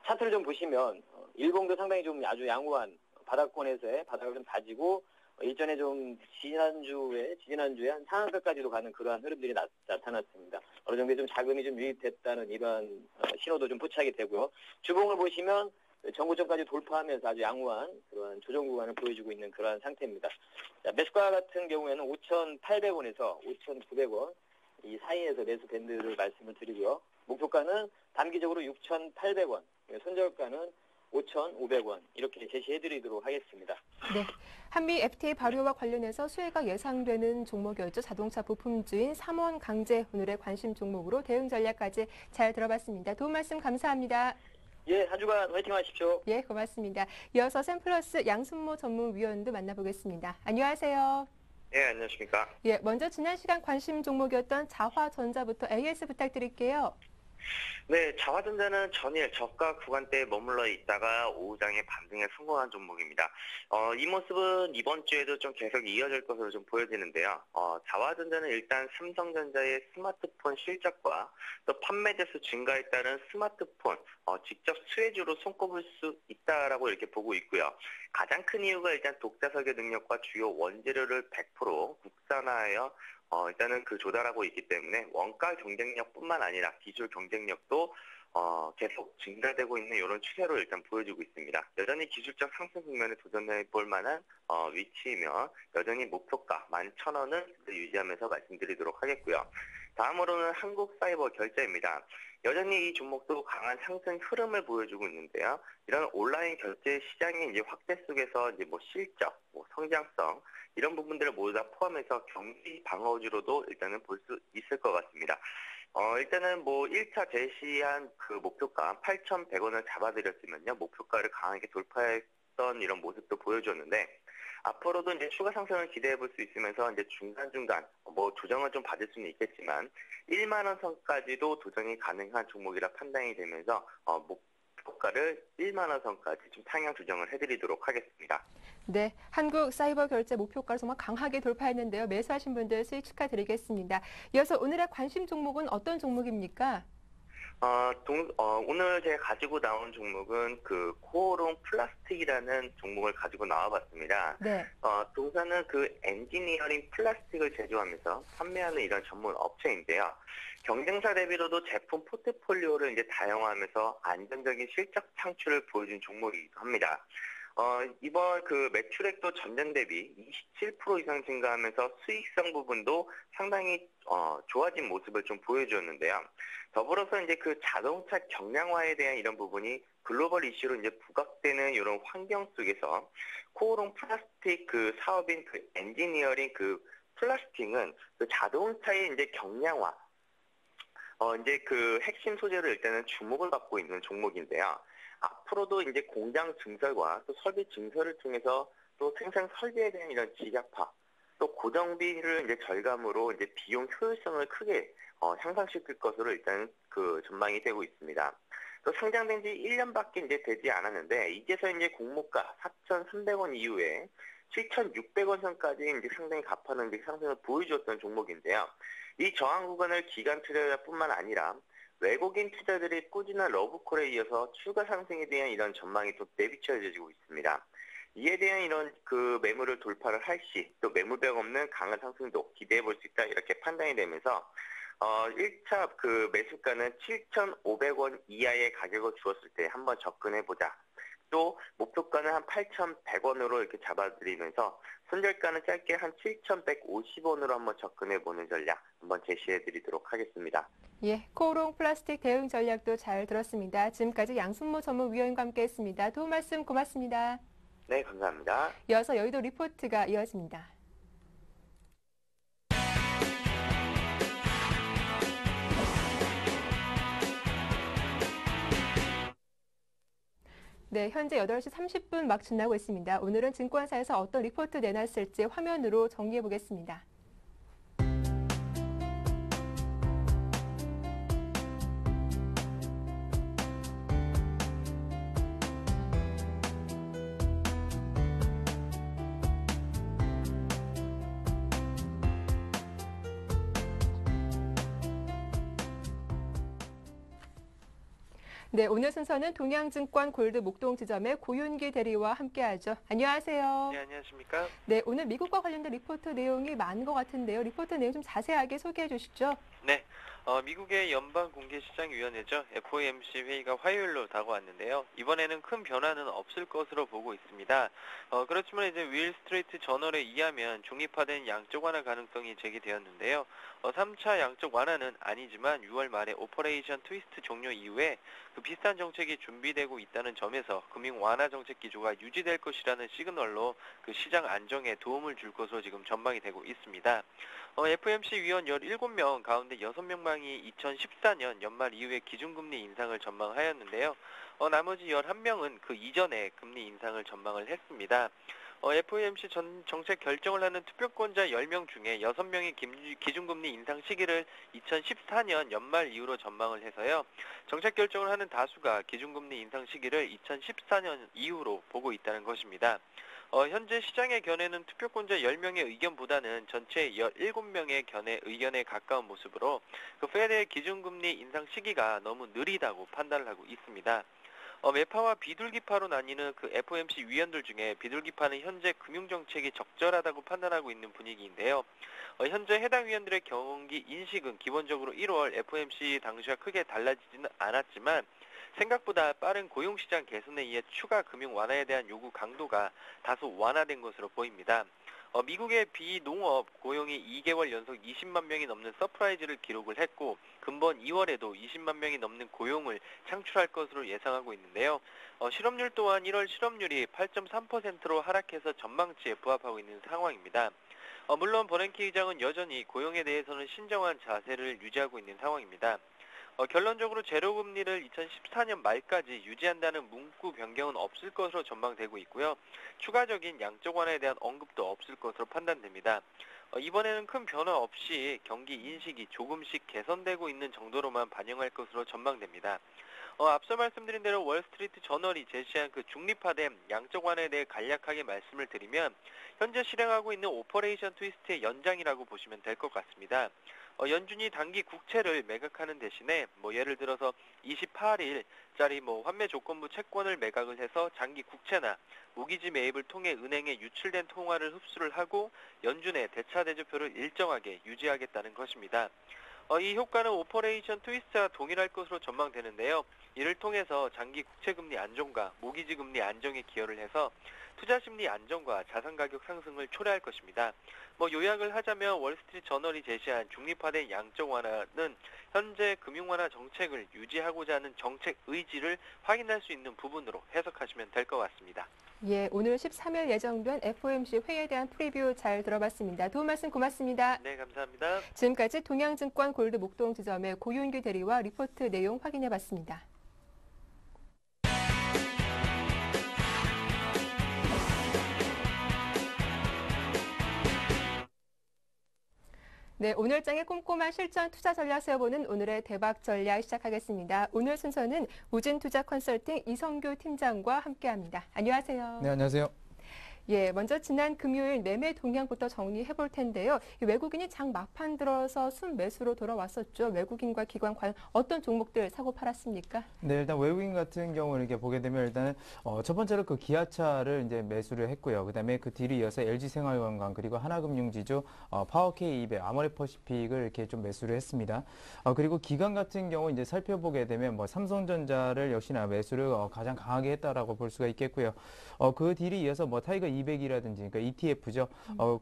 차트를 좀 보시면 일봉도 상당히 좀 아주 양호한 바닥권에서의 바닥을 좀 다지고 일전에 좀 지지난주에 한 상한가까지도 가는 그러한 흐름들이 나타났습니다. 어느 정도 좀 자금이 좀 유입됐다는 이러한 신호도 좀 포착이 되고요. 주봉을 보시면 정고점까지 돌파하면서 아주 양호한 그러한 조정 구간을 보여주고 있는 그러한 상태입니다. 자, 매수가 같은 경우에는 5,800원에서 5,900원 이 사이에서 매수 밴드를 말씀을 드리고요. 목표가는 단기적으로 6,800원, 손절가는 5,500원 이렇게 제시해드리도록 하겠습니다. 네, 한미 FTA 발효와 관련해서 수혜가 예상되는 종목이었죠. 자동차 부품주인 삼원강제 오늘의 관심 종목으로 대응 전략까지 잘 들어봤습니다. 도움 말씀 감사합니다. 예, 한 주간 화이팅 하십시오. 예, 고맙습니다. 이어서 샘플러스 양순모 전문위원도 만나보겠습니다. 안녕하세요. 예, 안녕하십니까. 예, 먼저 지난 시간 관심 종목이었던 자화전자부터 AS 부탁드릴게요. 네, 자화전자는 전일 저가 구간대에 머물러 있다가 오후장에 반등에 성공한 종목입니다. 이 모습은 이번 주에도 좀 계속 이어질 것으로 좀 보여지는데요. 자화전자는 일단 삼성전자의 스마트폰 실적과 또 판매 대수 증가에 따른 스마트폰 직접 수혜주로 손꼽을 수 있다라고 이렇게 보고 있고요. 가장 큰 이유가 일단 독자 설계 능력과 주요 원재료를 100% 국산화하여 일단은 조달하고 있기 때문에 원가 경쟁력뿐만 아니라 기술 경쟁력도 계속 증가되고 있는 이런 추세로 일단 보여주고 있습니다. 여전히 기술적 상승 국면에 도전해 볼 만한 위치이며 여전히 목표가 11,000원을 유지하면서 말씀드리도록 하겠고요. 다음으로는 한국사이버 결제입니다. 여전히 이 종목도 강한 상승 흐름을 보여주고 있는데요. 이런 온라인 결제 시장의 이제 확대 속에서 이제 뭐 실적, 성장성 이런 부분들을 모두 다 포함해서 경기 방어주로도 일단은 볼 수 있을 것 같습니다. 일단은 1차 제시한 그 목표가 8,100원을 잡아드렸으면요. 목표가를 강하게 돌파했던 이런 모습도 보여줬는데 앞으로도 이제 추가 상승을 기대해 볼 수 있으면서 이제 중간중간 조정을 좀 받을 수는 있겠지만 1만 원 선까지도 도전이 가능한 종목이라 판단이 되면서 목표가를 1만 원 선까지 좀 상향 조정을 해드리도록 하겠습니다. 네, 한국 사이버 결제 목표가를 정말 강하게 돌파했는데요. 매수하신 분들 수익 축하드리겠습니다. 이어서 오늘의 관심 종목은 어떤 종목입니까? 오늘 제가 가지고 나온 종목은 코오롱 플라스틱이라는 종목을 가지고 나와봤습니다. 네. 동사는 엔지니어링 플라스틱을 제조하면서 판매하는 이런 전문 업체인데요. 경쟁사 대비로도 제품 포트폴리오를 이제 다양화하면서 안정적인 실적 창출을 보여준 종목이기도 합니다. 이번 매출액도 전년 대비 27% 이상 증가하면서 수익성 부분도 상당히 좋아진 모습을 좀 보여주었는데요. 더불어서 이제 자동차 경량화에 대한 이런 부분이 글로벌 이슈로 이제 부각되는 이런 환경 속에서 코오롱 플라스틱 사업인 엔지니어링 플라스틱은 자동차의 이제 경량화 이제 그 핵심 소재로 일단은 주목을 받고 있는 종목인데요. 앞으로도 이제 공장 증설과 또 설비 증설을 통해서 또 생산 설비에 대한 이런 직약화, 또 고정비를 이제 절감으로 이제 비용 효율성을 크게 향상시킬 것으로 일단 그 전망이 되고 있습니다. 또 상장된 지 1년밖에 이제 되지 않았는데 이제서 이제 공모가 4,300원 이후에 7,600원 선까지 이제 상당히 가파른 상승을 보여주었던 종목인데요. 이 저항 구간을 기관 투자자뿐만 아니라 외국인 투자들의 꾸준한 러브콜에 이어서 추가 상승에 대한 이런 전망이 또 내비쳐지고 있습니다. 이에 대한 이런 그 매물을 돌파를 할 시, 또 매물벽 없는 강한 상승도 기대해 볼 수 있다 이렇게 판단이 되면서 1차 그 매수가는 7,500원 이하의 가격을 주었을 때 한번 접근해 보자. 또 목표가는 한 8,100원으로 이렇게 잡아드리면서 손절가는 짧게 한 7,150원으로 한번 접근해 보는 전략 한번 제시해 드리도록 하겠습니다. 예, 코오롱 플라스틱 대응 전략도 잘 들었습니다. 지금까지 양순모 전문위원과 함께했습니다. 도움 말씀 고맙습니다. 네, 감사합니다. 이어서 여의도 리포트가 이어집니다. 네, 현재 8시 30분 막 지나고 있습니다. 오늘은 증권사에서 어떤 리포트 내놨을지 화면으로 정리해 보겠습니다. 네, 오늘 순서는 동양증권 골드 목동 지점의 고윤기 대리와 함께하죠. 안녕하세요. 네, 안녕하십니까? 네, 오늘 미국과 관련된 리포트 내용이 많은 것 같은데요. 리포트 내용 좀 자세하게 소개해 주시죠. 네, 미국의 연방공개시장위원회죠. FOMC 회의가 화요일로 다가왔는데요. 이번에는 큰 변화는 없을 것으로 보고 있습니다. 그렇지만 이제 윌 스트리트 저널에 의하면 중립화된 양적 완화 가능성이 제기되었는데요. 3차 양적 완화는 아니지만 6월 말에 오퍼레이션 트위스트 종료 이후에 그 비슷한 정책이 준비되고 있다는 점에서 금융 완화 정책 기조가 유지될 것이라는 시그널로 그 시장 안정에 도움을 줄 것으로 지금 전망이 되고 있습니다. FOMC 위원 17명 가운데 6명만이 2014년 연말 이후에 기준금리 인상을 전망하였는데요. 나머지 11명은 그 이전에 금리 인상을 전망을 했습니다. FOMC 정책 결정을 하는 투표권자 10명 중에 6명이 기준금리 인상 시기를 2014년 연말 이후로 전망을 해서요. 정책 결정을 하는 다수가 기준금리 인상 시기를 2014년 이후로 보고 있다는 것입니다. 현재 시장의 견해는 투표권자 10명의 의견보다는 전체 17명의 의견에 가까운 모습으로 그 페드의 기준금리 인상 시기가 너무 느리다고 판단을 하고 있습니다. 매파와 비둘기파로 나뉘는 그 FOMC 위원들 중에 비둘기파는 현재 금융정책이 적절하다고 판단하고 있는 분위기인데요. 현재 해당 위원들의 경기 인식은 기본적으로 1월 FOMC 당시와 크게 달라지지는 않았지만 생각보다 빠른 고용시장 개선에 의해 추가 금융 완화에 대한 요구 강도가 다소 완화된 것으로 보입니다. 미국의 비농업 고용이 2개월 연속 20만 명이 넘는 서프라이즈를 기록을 했고 금번 2월에도 20만 명이 넘는 고용을 창출할 것으로 예상하고 있는데요. 실업률 또한 1월 실업률이 8.3%로 하락해서 전망치에 부합하고 있는 상황입니다. 물론 버냉키 의장은 여전히 고용에 대해서는 신중한 자세를 유지하고 있는 상황입니다. 결론적으로 제로금리를 2014년 말까지 유지한다는 문구 변경은 없을 것으로 전망되고 있고요. 추가적인 양적 완화에 대한 언급도 없을 것으로 판단됩니다. 이번에는 큰 변화 없이 경기 인식이 조금씩 개선되고 있는 정도로만 반영할 것으로 전망됩니다. 앞서 말씀드린 대로 월스트리트 저널이 제시한 그 중립화된 양적 완화에 대해 간략하게 말씀을 드리면 현재 실행하고 있는 오퍼레이션 트위스트의 연장이라고 보시면 될 것 같습니다. 연준이 단기 국채를 매각하는 대신에 예를 들어서 28일짜리 환매 조건부 채권을 매각을 해서 장기 국채나 모기지 매입을 통해 은행에 유출된 통화를 흡수를 하고 연준의 대차 대조표를 일정하게 유지하겠다는 것입니다. 이 효과는 오퍼레이션 트위스트와 동일할 것으로 전망되는데요. 이를 통해서 장기 국채금리 안정과 모기지 금리 안정에 기여를 해서 투자 심리 안정과 자산 가격 상승을 초래할 것입니다. 요약을 하자면 월스트리트 저널이 제시한 중립화된 양적 완화는 현재 금융 완화 정책을 유지하고자 하는 정책 의지를 확인할 수 있는 부분으로 해석하시면 될 것 같습니다. 예, 오늘 13일 예정된 FOMC 회의에 대한 프리뷰 잘 들어봤습니다. 도움 말씀 고맙습니다. 네, 감사합니다. 지금까지 동양증권 골드 목동 지점의 고윤규 대리와 리포트 내용 확인해봤습니다. 네, 오늘장의 꼼꼼한 실전 투자 전략 세워보는 오늘의 대박 전략 시작하겠습니다. 오늘 순서는 우진투자 컨설팅 이성규 팀장과 함께합니다. 안녕하세요. 네, 안녕하세요. 예, 먼저 지난 금요일 매매 동향부터 정리해 볼 텐데요. 외국인이 장 막판 들어서 순매수로 돌아왔었죠. 외국인과 기관 과연 어떤 종목들 사고 팔았습니까? 네, 일단 외국인 같은 경우를 이렇게 보게 되면 일단은 첫 번째로 그 기아차를 이제 매수를 했고요. 그다음에 그 뒤를 이어서 LG생활건강 그리고 하나금융지주, 파워K200, 아모레퍼시픽을 이렇게 좀 매수를 했습니다. 그리고 기관 같은 경우 이제 살펴보게 되면 삼성전자를 역시나 매수를 가장 강하게 했다라고 볼 수가 있겠고요. 그 뒤를 이어서 타이거 200이라든지 그러니까 ETF죠.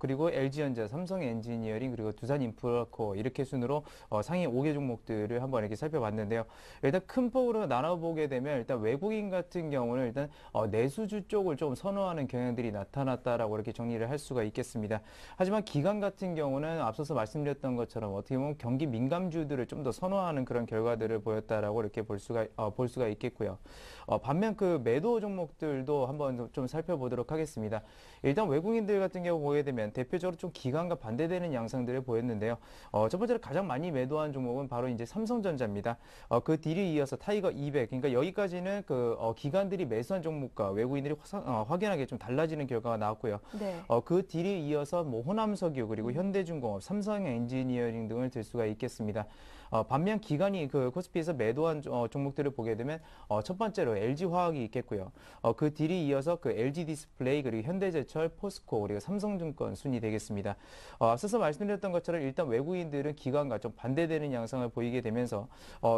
그리고 LG전자, 삼성엔지니어링 그리고 두산인프라코 이렇게 순으로 상위 5개 종목들을 한번 이렇게 살펴봤는데요. 일단 큰 폭으로 나눠보게 되면 일단 외국인 같은 경우는 일단 내수주 쪽을 좀 선호하는 경향들이 나타났다라고 이렇게 정리를 할 수가 있겠습니다. 하지만 기관 같은 경우는 앞서서 말씀드렸던 것처럼 어떻게 보면 경기 민감주들을 좀 더 선호하는 그런 결과들을 보였다라고 이렇게 볼 수가 있겠고요. 반면 그 매도 종목들도 한번 좀 살펴보도록 하겠습니다. 일단 외국인들 같은 경우 보게 되면 대표적으로 좀 기관과 반대되는 양상들을 보였는데요. 첫 번째로 가장 많이 매도한 종목은 바로 이제 삼성전자입니다. 그 뒤를 이어서 타이거 200. 그러니까 여기까지는 그 기관들이 매수한 종목과 외국인들이 확연하게 좀 달라지는 결과가 나왔고요. 네. 그 뒤를 이어서 호남석유 그리고 현대중공업, 삼성엔지니어링 등을 들 수가 있겠습니다. 반면 기관이 그 코스피에서 매도한 종목들을 보게 되면 첫 번째로 LG화학이 있겠고요. 그 뒤를 이어서 그 LG디스플레이 그리고 현대제철, 포스코 그리고 삼성증권 순이 되겠습니다. 앞서서 말씀드렸던 것처럼 일단 외국인들은 기관과 좀 반대되는 양상을 보이게 되면서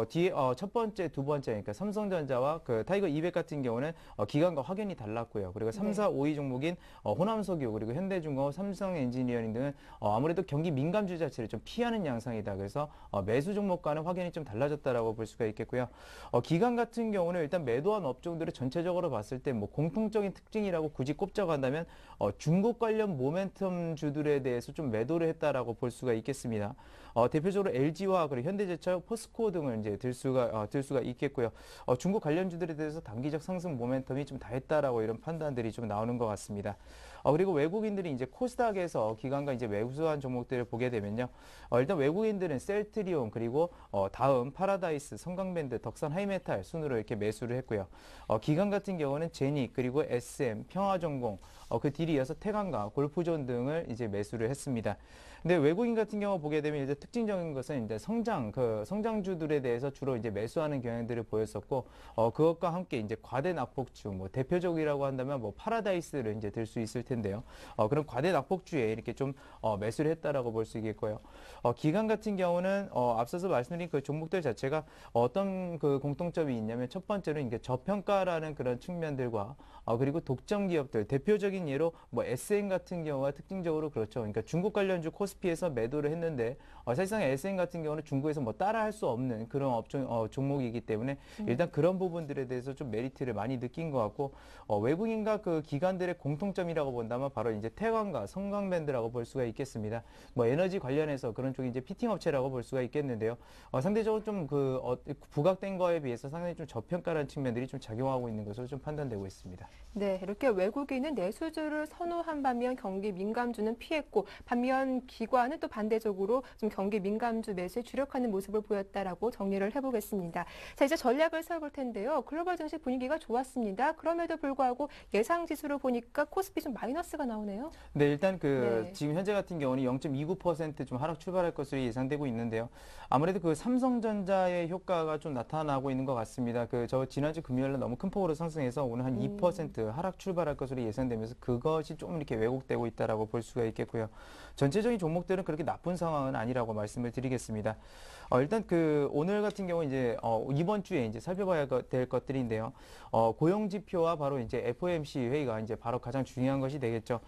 뒤에 첫 번째, 두 번째 그러니까 삼성전자와 그 타이거 200 같은 경우는 기관과 확연히 달랐고요. 그리고 3, 4, 5위 종목인 호남석유 그리고 현대중공업, 삼성엔지니어링 등은 아무래도 경기 민감주 자체를 좀 피하는 양상이다. 그래서 매수 종목과는 확연히 좀 달라졌다라고 볼 수가 있겠고요. 기관 같은 경우는 일단 매도한 업종들을 전체적으로 봤을 때 공통적인 특징이라고 굳이 꼽자고 한다면 중국 관련 모멘텀주들에 대해서 좀 매도를 했다라고 볼 수가 있겠습니다. 대표적으로 LG화 그리고 현대제철, 포스코 등을 이제 들 수가 있겠고요. 중국 관련주들에 대해서 단기적 상승 모멘텀이 좀 다했다라고 이런 판단들이 좀 나오는 것 같습니다. 그리고 외국인들이 이제 코스닥에서 기관과 이제 매수한 종목들을 보게 되면요. 일단 외국인들은 셀트리온 그리고 다음 파라다이스, 성강밴드, 덕산 하이메탈 순으로 이렇게 매수를 했고요. 기관 같은 경우는 제닉 그리고 SM, 평화전공, 그 뒤를 이어서 태강과 골프존 등을 이제 매수를 했습니다. 근데 외국인 같은 경우 보게 되면 이제 특징적인 것은 이제 성장주들에 대해서 주로 이제 매수하는 경향들을 보였었고, 그것과 함께 이제 과대 낙폭주, 대표적이라고 한다면 파라다이스를 이제 들 수 있을 텐데요. 그런 과대 낙폭주에 이렇게 좀 매수를 했다라고 볼 수 있겠고요. 기관 같은 경우는 앞서서 말씀드린 그 종목들 자체가 어떤 그 공통점이 있냐면 첫 번째는 이게 저평가라는 그런 측면들과 그리고 독점 기업들 대표적인 예로 SM 같은 경우가 특징적으로 그렇죠. 그러니까 중국 관련주 코스피에서 매도를 했는데 사실상 SM 같은 경우는 중국에서 따라할 수 없는 그런 종목이기 때문에 일단 그런 부분들에 대해서 좀 메리트를 많이 느낀 것 같고 외국인과 그 기관들의 공통점이라고 본다면 바로 이제 태광과 성강밴드라고 볼 수가 있겠습니다. 에너지 관련해서 그런 쪽이 이제 피팅 업체라고 볼 수가 있겠는데요. 상대적으로 좀 부각된 거에 비해서 상당히 좀 저평가라는 측면들이 좀 작용하고 있는 것으로 좀 판단되고 있습니다. 네, 이렇게 외국인은 내수주를 선호한 반면 경기 민감주는 피했고 반면 기관은 또 반대적으로 좀 경기 민감주 매수에 주력하는 모습을 보였다라고 정리를 해보겠습니다. 자, 이제 전략을 세워볼 텐데요. 글로벌 증시 분위기가 좋았습니다. 그럼에도 불구하고 예상 지수로 보니까 코스피 좀 마이너스가 나오네요. 네, 일단 지금 현재 같은 경우는 0.29% 좀 하락 출발할 것으로 예상되고 있는데요. 아무래도 그 삼성전자의 효과가 좀 나타나고 있는 것 같습니다. 지난주 금요일에 너무 큰 폭으로 상승해서 오늘 한 2% 하락 출발할 것으로 예상되면서 그것이 좀 이렇게 왜곡되고 있다라고 볼 수가 있겠고요. 전체적인 종목들은 그렇게 나쁜 상황은 아니라고 말씀을 드리겠습니다. 일단 오늘 같은 경우 이제 이번 주에 이제 살펴봐야 될 것들인데요. 고용 지표와 바로 이제 FOMC 회의가 이제 바로 가장 중요한 것이 되겠죠.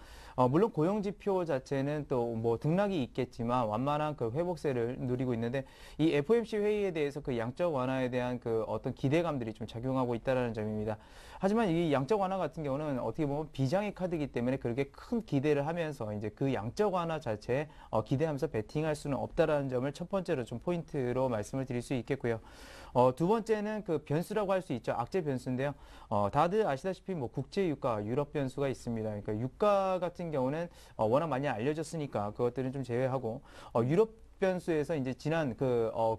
물론 고용 지표 자체는 또 뭐 등락이 있겠지만 완만한 그 회복세를 누리고 있는데 이 FOMC 회의에 대해서 그 양적 완화에 대한 그 어떤 기대감들이 좀 작용하고 있다라는 점입니다. 하지만 이 양적 완화 같은 경우는 어떻게 보면 비장의 카드이기 때문에 그렇게 큰 기대를 하면서 이제 그 양적 완화 자체에 기대하면서 베팅할 수는 없다라는 점을 첫 번째로 좀 포인트로 말씀을 드릴 수 있겠고요. 두 번째는 그 변수라고 할 수 있죠. 악재 변수인데요. 다들 아시다시피 뭐 국제 유가, 유럽 변수가 있습니다. 그러니까 유가 같은 경우는 워낙 많이 알려졌으니까 그것들은 좀 제외하고 유럽 변수에서 이제 지난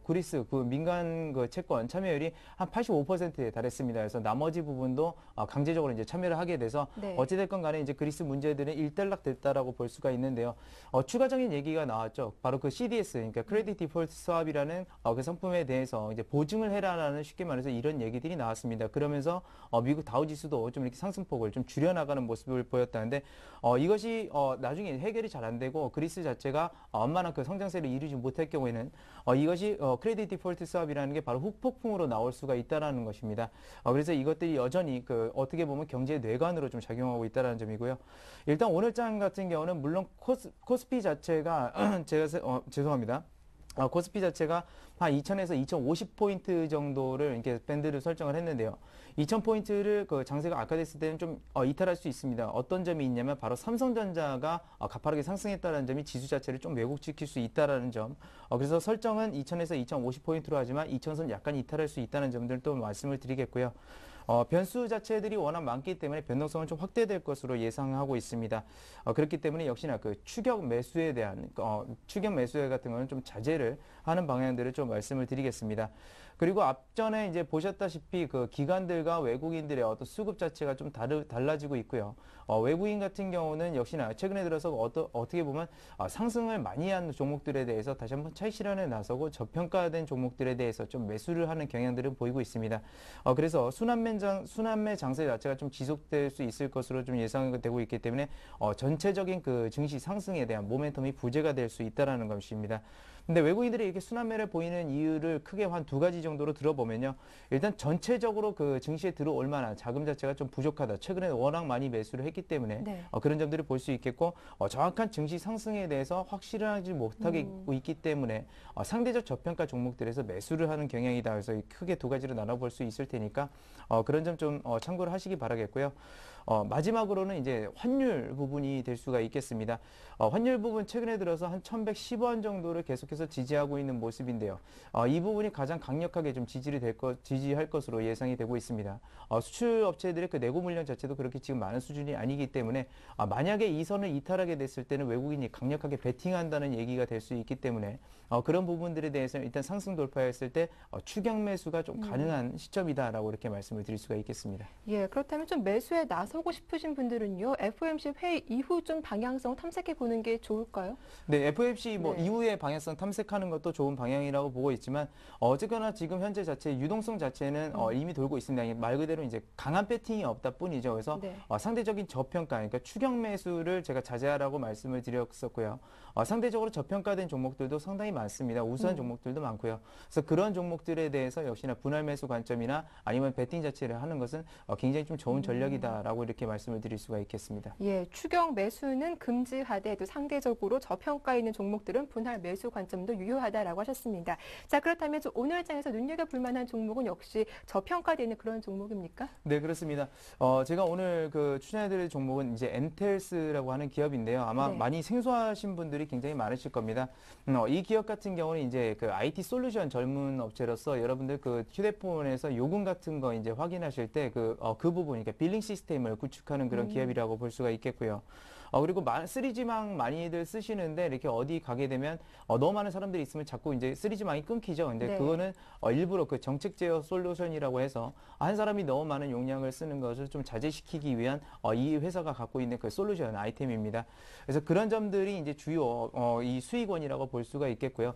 그리스 민간 그 채권 참여율이 한 85%에 달했습니다. 그래서 나머지 부분도 강제적으로 이제 참여를 하게 돼서 네. 어찌됐건 간에 이제 그리스 문제들은 일단락됐다라고 볼 수가 있는데요. 추가적인 얘기가 나왔죠. 바로 그 CDS, 그러니까 크레딧 디폴트 스왑이라는 그 상품에 대해서 이제 보증을 해라라는 쉽게 말해서 이런 얘기들이 나왔습니다. 그러면서 미국 다우 지수도 좀 이렇게 상승폭을 좀 줄여나가는 모습을 보였다는데 이것이 나중에 해결이 잘 안 되고 그리스 자체가 원만한 그 성장세를 이루지 못할 경우에는 이것이 크레딧 디폴트 스왑이라는 게 바로 후폭풍으로 나올 수가 있다라는 것입니다. 그래서 이것들이 여전히 어떻게 보면 경제 뇌관으로 좀 작용하고 있다라는 점이고요. 일단 오늘 장 같은 경우는 물론 코스피 자체가 죄송합니다. 코스피 자체가 한 2000에서 2050포인트 정도를 이렇게 밴드를 설정을 했는데요. 2000포인트를 그 장세가 악화됐을 때는 좀 이탈할 수 있습니다. 어떤 점이 있냐면 바로 삼성전자가 가파르게 상승했다는 점이 지수 자체를 좀 왜곡시킬 수 있다라는 점. 그래서 설정은 2000에서 2050포인트로 하지만 2000선 약간 이탈할 수 있다는 점들도 말씀을 드리겠고요. 변수 자체들이 워낙 많기 때문에 변동성은 좀 확대될 것으로 예상하고 있습니다. 그렇기 때문에 역시나 그 추격 매수에 대한 추격 매수에 같은 거는 좀 자제를 하는 방향들을 좀 말씀을 드리겠습니다. 그리고 앞전에 이제 보셨다시피 그 기관들과 외국인들의 어떤 수급 자체가 좀 달라지고 있고요. 외국인 같은 경우는 역시나 최근에 들어서 어떻게 보면 상승을 많이 한 종목들에 대해서 다시 한번 차익 실현에 나서고 저평가된 종목들에 대해서 좀 매수를 하는 경향들을 보이고 있습니다. 그래서 순환매 장세 자체가 좀 지속될 수 있을 것으로 좀 예상되고 있기 때문에 전체적인 그 증시 상승에 대한 모멘텀이 부재가 될 수 있다라는 것입니다. 근데 외국인들이 이렇게 순환매를 보이는 이유를 크게 한 두 가지 정도로 들어보면요. 일단 전체적으로 그 증시에 들어올 만한 자금 자체가 좀 부족하다. 최근에 워낙 많이 매수를 했기 때문에 네. 그런 점들을 볼 수 있겠고 정확한 증시 상승에 대해서 확실하지 못하고 있기 때문에 상대적 저평가 종목들에서 매수를 하는 경향이다. 그래서 크게 두 가지로 나눠볼 수 있을 테니까 그런 점 좀 참고를 하시기 바라겠고요. 마지막으로는 이제 환율 부분이 될 수가 있겠습니다. 환율 부분 최근에 들어서 한 1110원 정도를 계속해서 지지하고 있는 모습인데요. 이 부분이 가장 강력하게 좀 지지할 것으로 예상이 되고 있습니다. 수출 업체들의 그 내고 물량 자체도 그렇게 지금 많은 수준이 아니기 때문에 만약에 이 선을 이탈하게 됐을 때는 외국인이 강력하게 베팅한다는 얘기가 될 수 있기 때문에 그런 부분들에 대해서는 일단 상승 돌파했을 때 추격 매수가 좀 가능한 시점이다라고 이렇게 말씀을 드릴 수가 있겠습니다. 예, 그렇다면 좀 매수에 나서고 싶으신 분들은요, FOMC 회의 이후 좀 방향성 탐색해 보는 게 좋을까요? 네, FOMC 뭐 네. 이후의 방향성 탐색하는 것도 좋은 방향이라고 보고 있지만 어쨌거나 지금 현재 자체 유동성 자체는 이미 돌고 있습니다. 말 그대로 이제 강한 배팅이 없다 뿐이죠. 그래서 네. 상대적인 저평가, 그러니까 추격 매수를 제가 자제하라고 말씀을 드렸었고요. 상대적으로 저평가된 종목들도 상당히 많습니다. 우수한 종목들도 많고요. 그래서 그런 종목들에 대해서 역시나 분할 매수 관점이나 아니면 배팅 자체를 하는 것은 굉장히 좀 좋은 전략이다라고 이렇게 말씀을 드릴 수가 있겠습니다. 예, 추격 매수는 금지하되 또 상대적으로 저평가 있는 종목들은 분할 매수 관점도 유효하다라고 하셨습니다. 자, 그렇다면 좀 오늘 장에서 눈여겨볼 만한 종목은 역시 저평가되는 그런 종목입니까? 네, 그렇습니다. 제가 오늘 추천해드릴 종목은 이제 엔텔스라고 하는 기업인데요. 아마 네. 많이 생소하신 분들이 굉장히 많으실 겁니다. 이 기업 같은 경우는 이제 그 IT 솔루션 전문 업체로서 여러분들 그 휴대폰에서 요금 같은 거 이제 확인하실 때 그 부분, 그러니까 빌링 시스템을 구축하는 그런 기업이라고 볼 수가 있겠고요. 그리고 3G망 많이들 쓰시는데 이렇게 어디 가게 되면 너무 많은 사람들이 있으면 자꾸 이제 3G망이 끊기죠. 근데 네. 그거는 일부러 그 정책 제어 솔루션이라고 해서 한 사람이 너무 많은 용량을 쓰는 것을 좀 자제시키기 위한 이 회사가 갖고 있는 그 솔루션 아이템입니다. 그래서 그런 점들이 이제 주요 이 수익원이라고 볼 수가 있겠고요.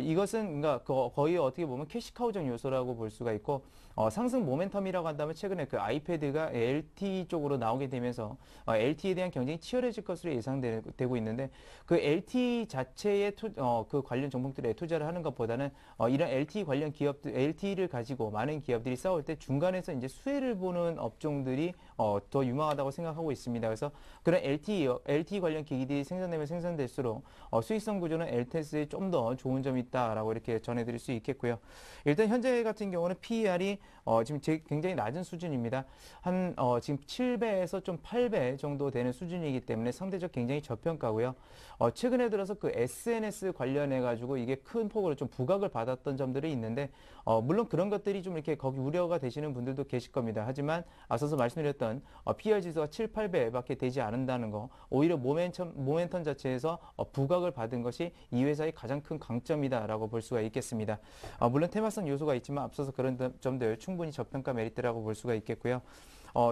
이것은 그러니까 거의 어떻게 보면 캐시카우적 요소라고 볼 수가 있고 상승 모멘텀이라고 한다면 최근에 그 아이패드가 LTE 쪽으로 나오게 되면서 LTE에 대한 경쟁이 치열해질 것으로 예상되고 있는데 그 LTE 자체의 그 관련 종목들에 투자를 하는 것보다는 이런 LTE 관련 기업들, LTE를 가지고 많은 기업들이 싸울 때 중간에서 이제 수혜를 보는 업종들이 더 유망하다고 생각하고 있습니다. 그래서 그런 LTE 관련 기기들이 생산되면 생산될수록 수익성 구조는 LTS에 좀 더 좋은 점이 있다라고 이렇게 전해드릴 수 있겠고요. 일단 현재 같은 경우는 PER이 지금 굉장히 낮은 수준입니다. 지금 7배에서 좀 8배 정도 되는 수준이기 때문에 상대적 굉장히 저평가고요. 최근에 들어서 그 SNS 관련해 가지고 이게 큰 폭으로 좀 부각을 받았던 점들이 있는데 물론 그런 것들이 좀 이렇게 거기 우려가 되시는 분들도 계실 겁니다. 하지만 앞서서 말씀드렸던 PER 지수가 7, 8배밖에 되지 않는다는 거, 오히려 모멘텀 자체에서 부각을 받은 것이 이 회사의 가장 큰 강점이다라고 볼 수가 있겠습니다. 물론 테마성 요소가 있지만 앞서서 그런 점들 충분히 저평가 메리트라고 볼 수가 있겠고요.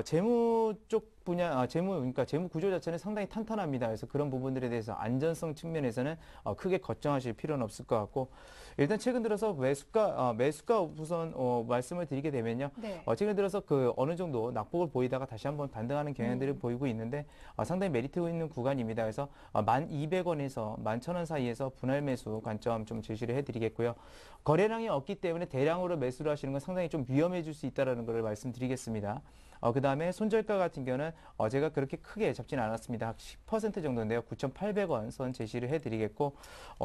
재무 쪽 분야, 그러니까 재무 구조 자체는 상당히 탄탄합니다. 그래서 그런 부분들에 대해서 안전성 측면에서는 크게 걱정하실 필요는 없을 것 같고, 일단 최근 들어서 매수가 우선 말씀을 드리게 되면요. 네. 최근 들어서 그 어느 정도 낙폭을 보이다가 다시 한번 반등하는 경향들을 보이고 있는데 상당히 메리트 있는 구간입니다. 그래서 1,200원에서 11,000원 사이에서 분할 매수 관점 좀 제시를 해드리겠고요. 거래량이 없기 때문에 대량으로 매수를 하시는 건 상당히 좀 위험해질 수 있다는 것을 말씀드리겠습니다. 그 다음에 손절가 같은 경우는 제가 그렇게 크게 잡지는 않았습니다. 10% 정도인데요. 9,800원 선 제시를 해드리겠고,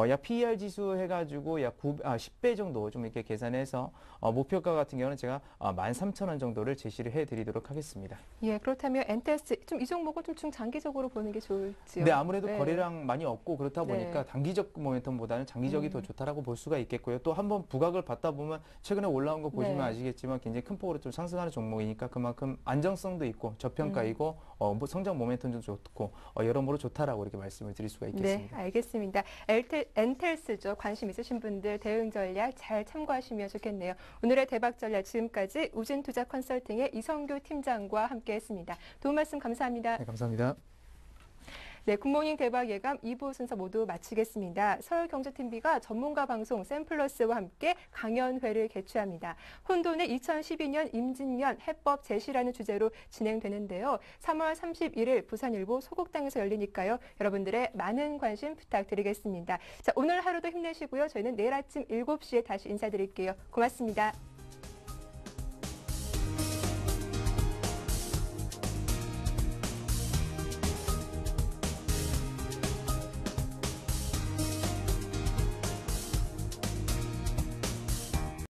약 PER 지수 해가지고 약 10배 정도 좀 이렇게 계산해서 목표가 같은 경우는 제가 13,000원 정도를 제시를 해드리도록 하겠습니다. 예, 그렇다면 엔테스 좀 이 종목은 좀 중장기적으로 보는 게 좋을지요? 네, 아무래도 네. 거래량 많이 없고 그렇다 보니까 네. 단기적 모멘텀보다는 장기적이 더 좋다라고 볼 수가 있겠고요. 또 한번 부각을 받다 보면 최근에 올라온 거 보시면 네. 아시겠지만 굉장히 큰 폭으로 좀 상승하는 종목이니까 그만큼 안정성도 있고 저평가이고 성장 모멘텀도 좋고 여러모로 좋다라고 이렇게 말씀을 드릴 수가 네, 있겠습니다. 알겠습니다. 엔텔스죠. 관심 있으신 분들 대응 전략 잘 참고하시면 좋겠네요. 오늘의 대박 전략 지금까지 우진투자 컨설팅의 이성규 팀장과 함께했습니다. 도움 말씀 감사합니다. 네, 감사합니다. 네, 굿모닝 대박 예감 2부 순서 모두 마치겠습니다. 서울경제TV가 전문가 방송 샘플러스와 함께 강연회를 개최합니다. 혼돈의 2012년 임진년 해법 제시라는 주제로 진행되는데요. 3월 31일 부산일보 소곡당에서 열리니까요. 여러분들의 많은 관심 부탁드리겠습니다. 자, 오늘 하루도 힘내시고요. 저희는 내일 아침 7시에 다시 인사드릴게요. 고맙습니다.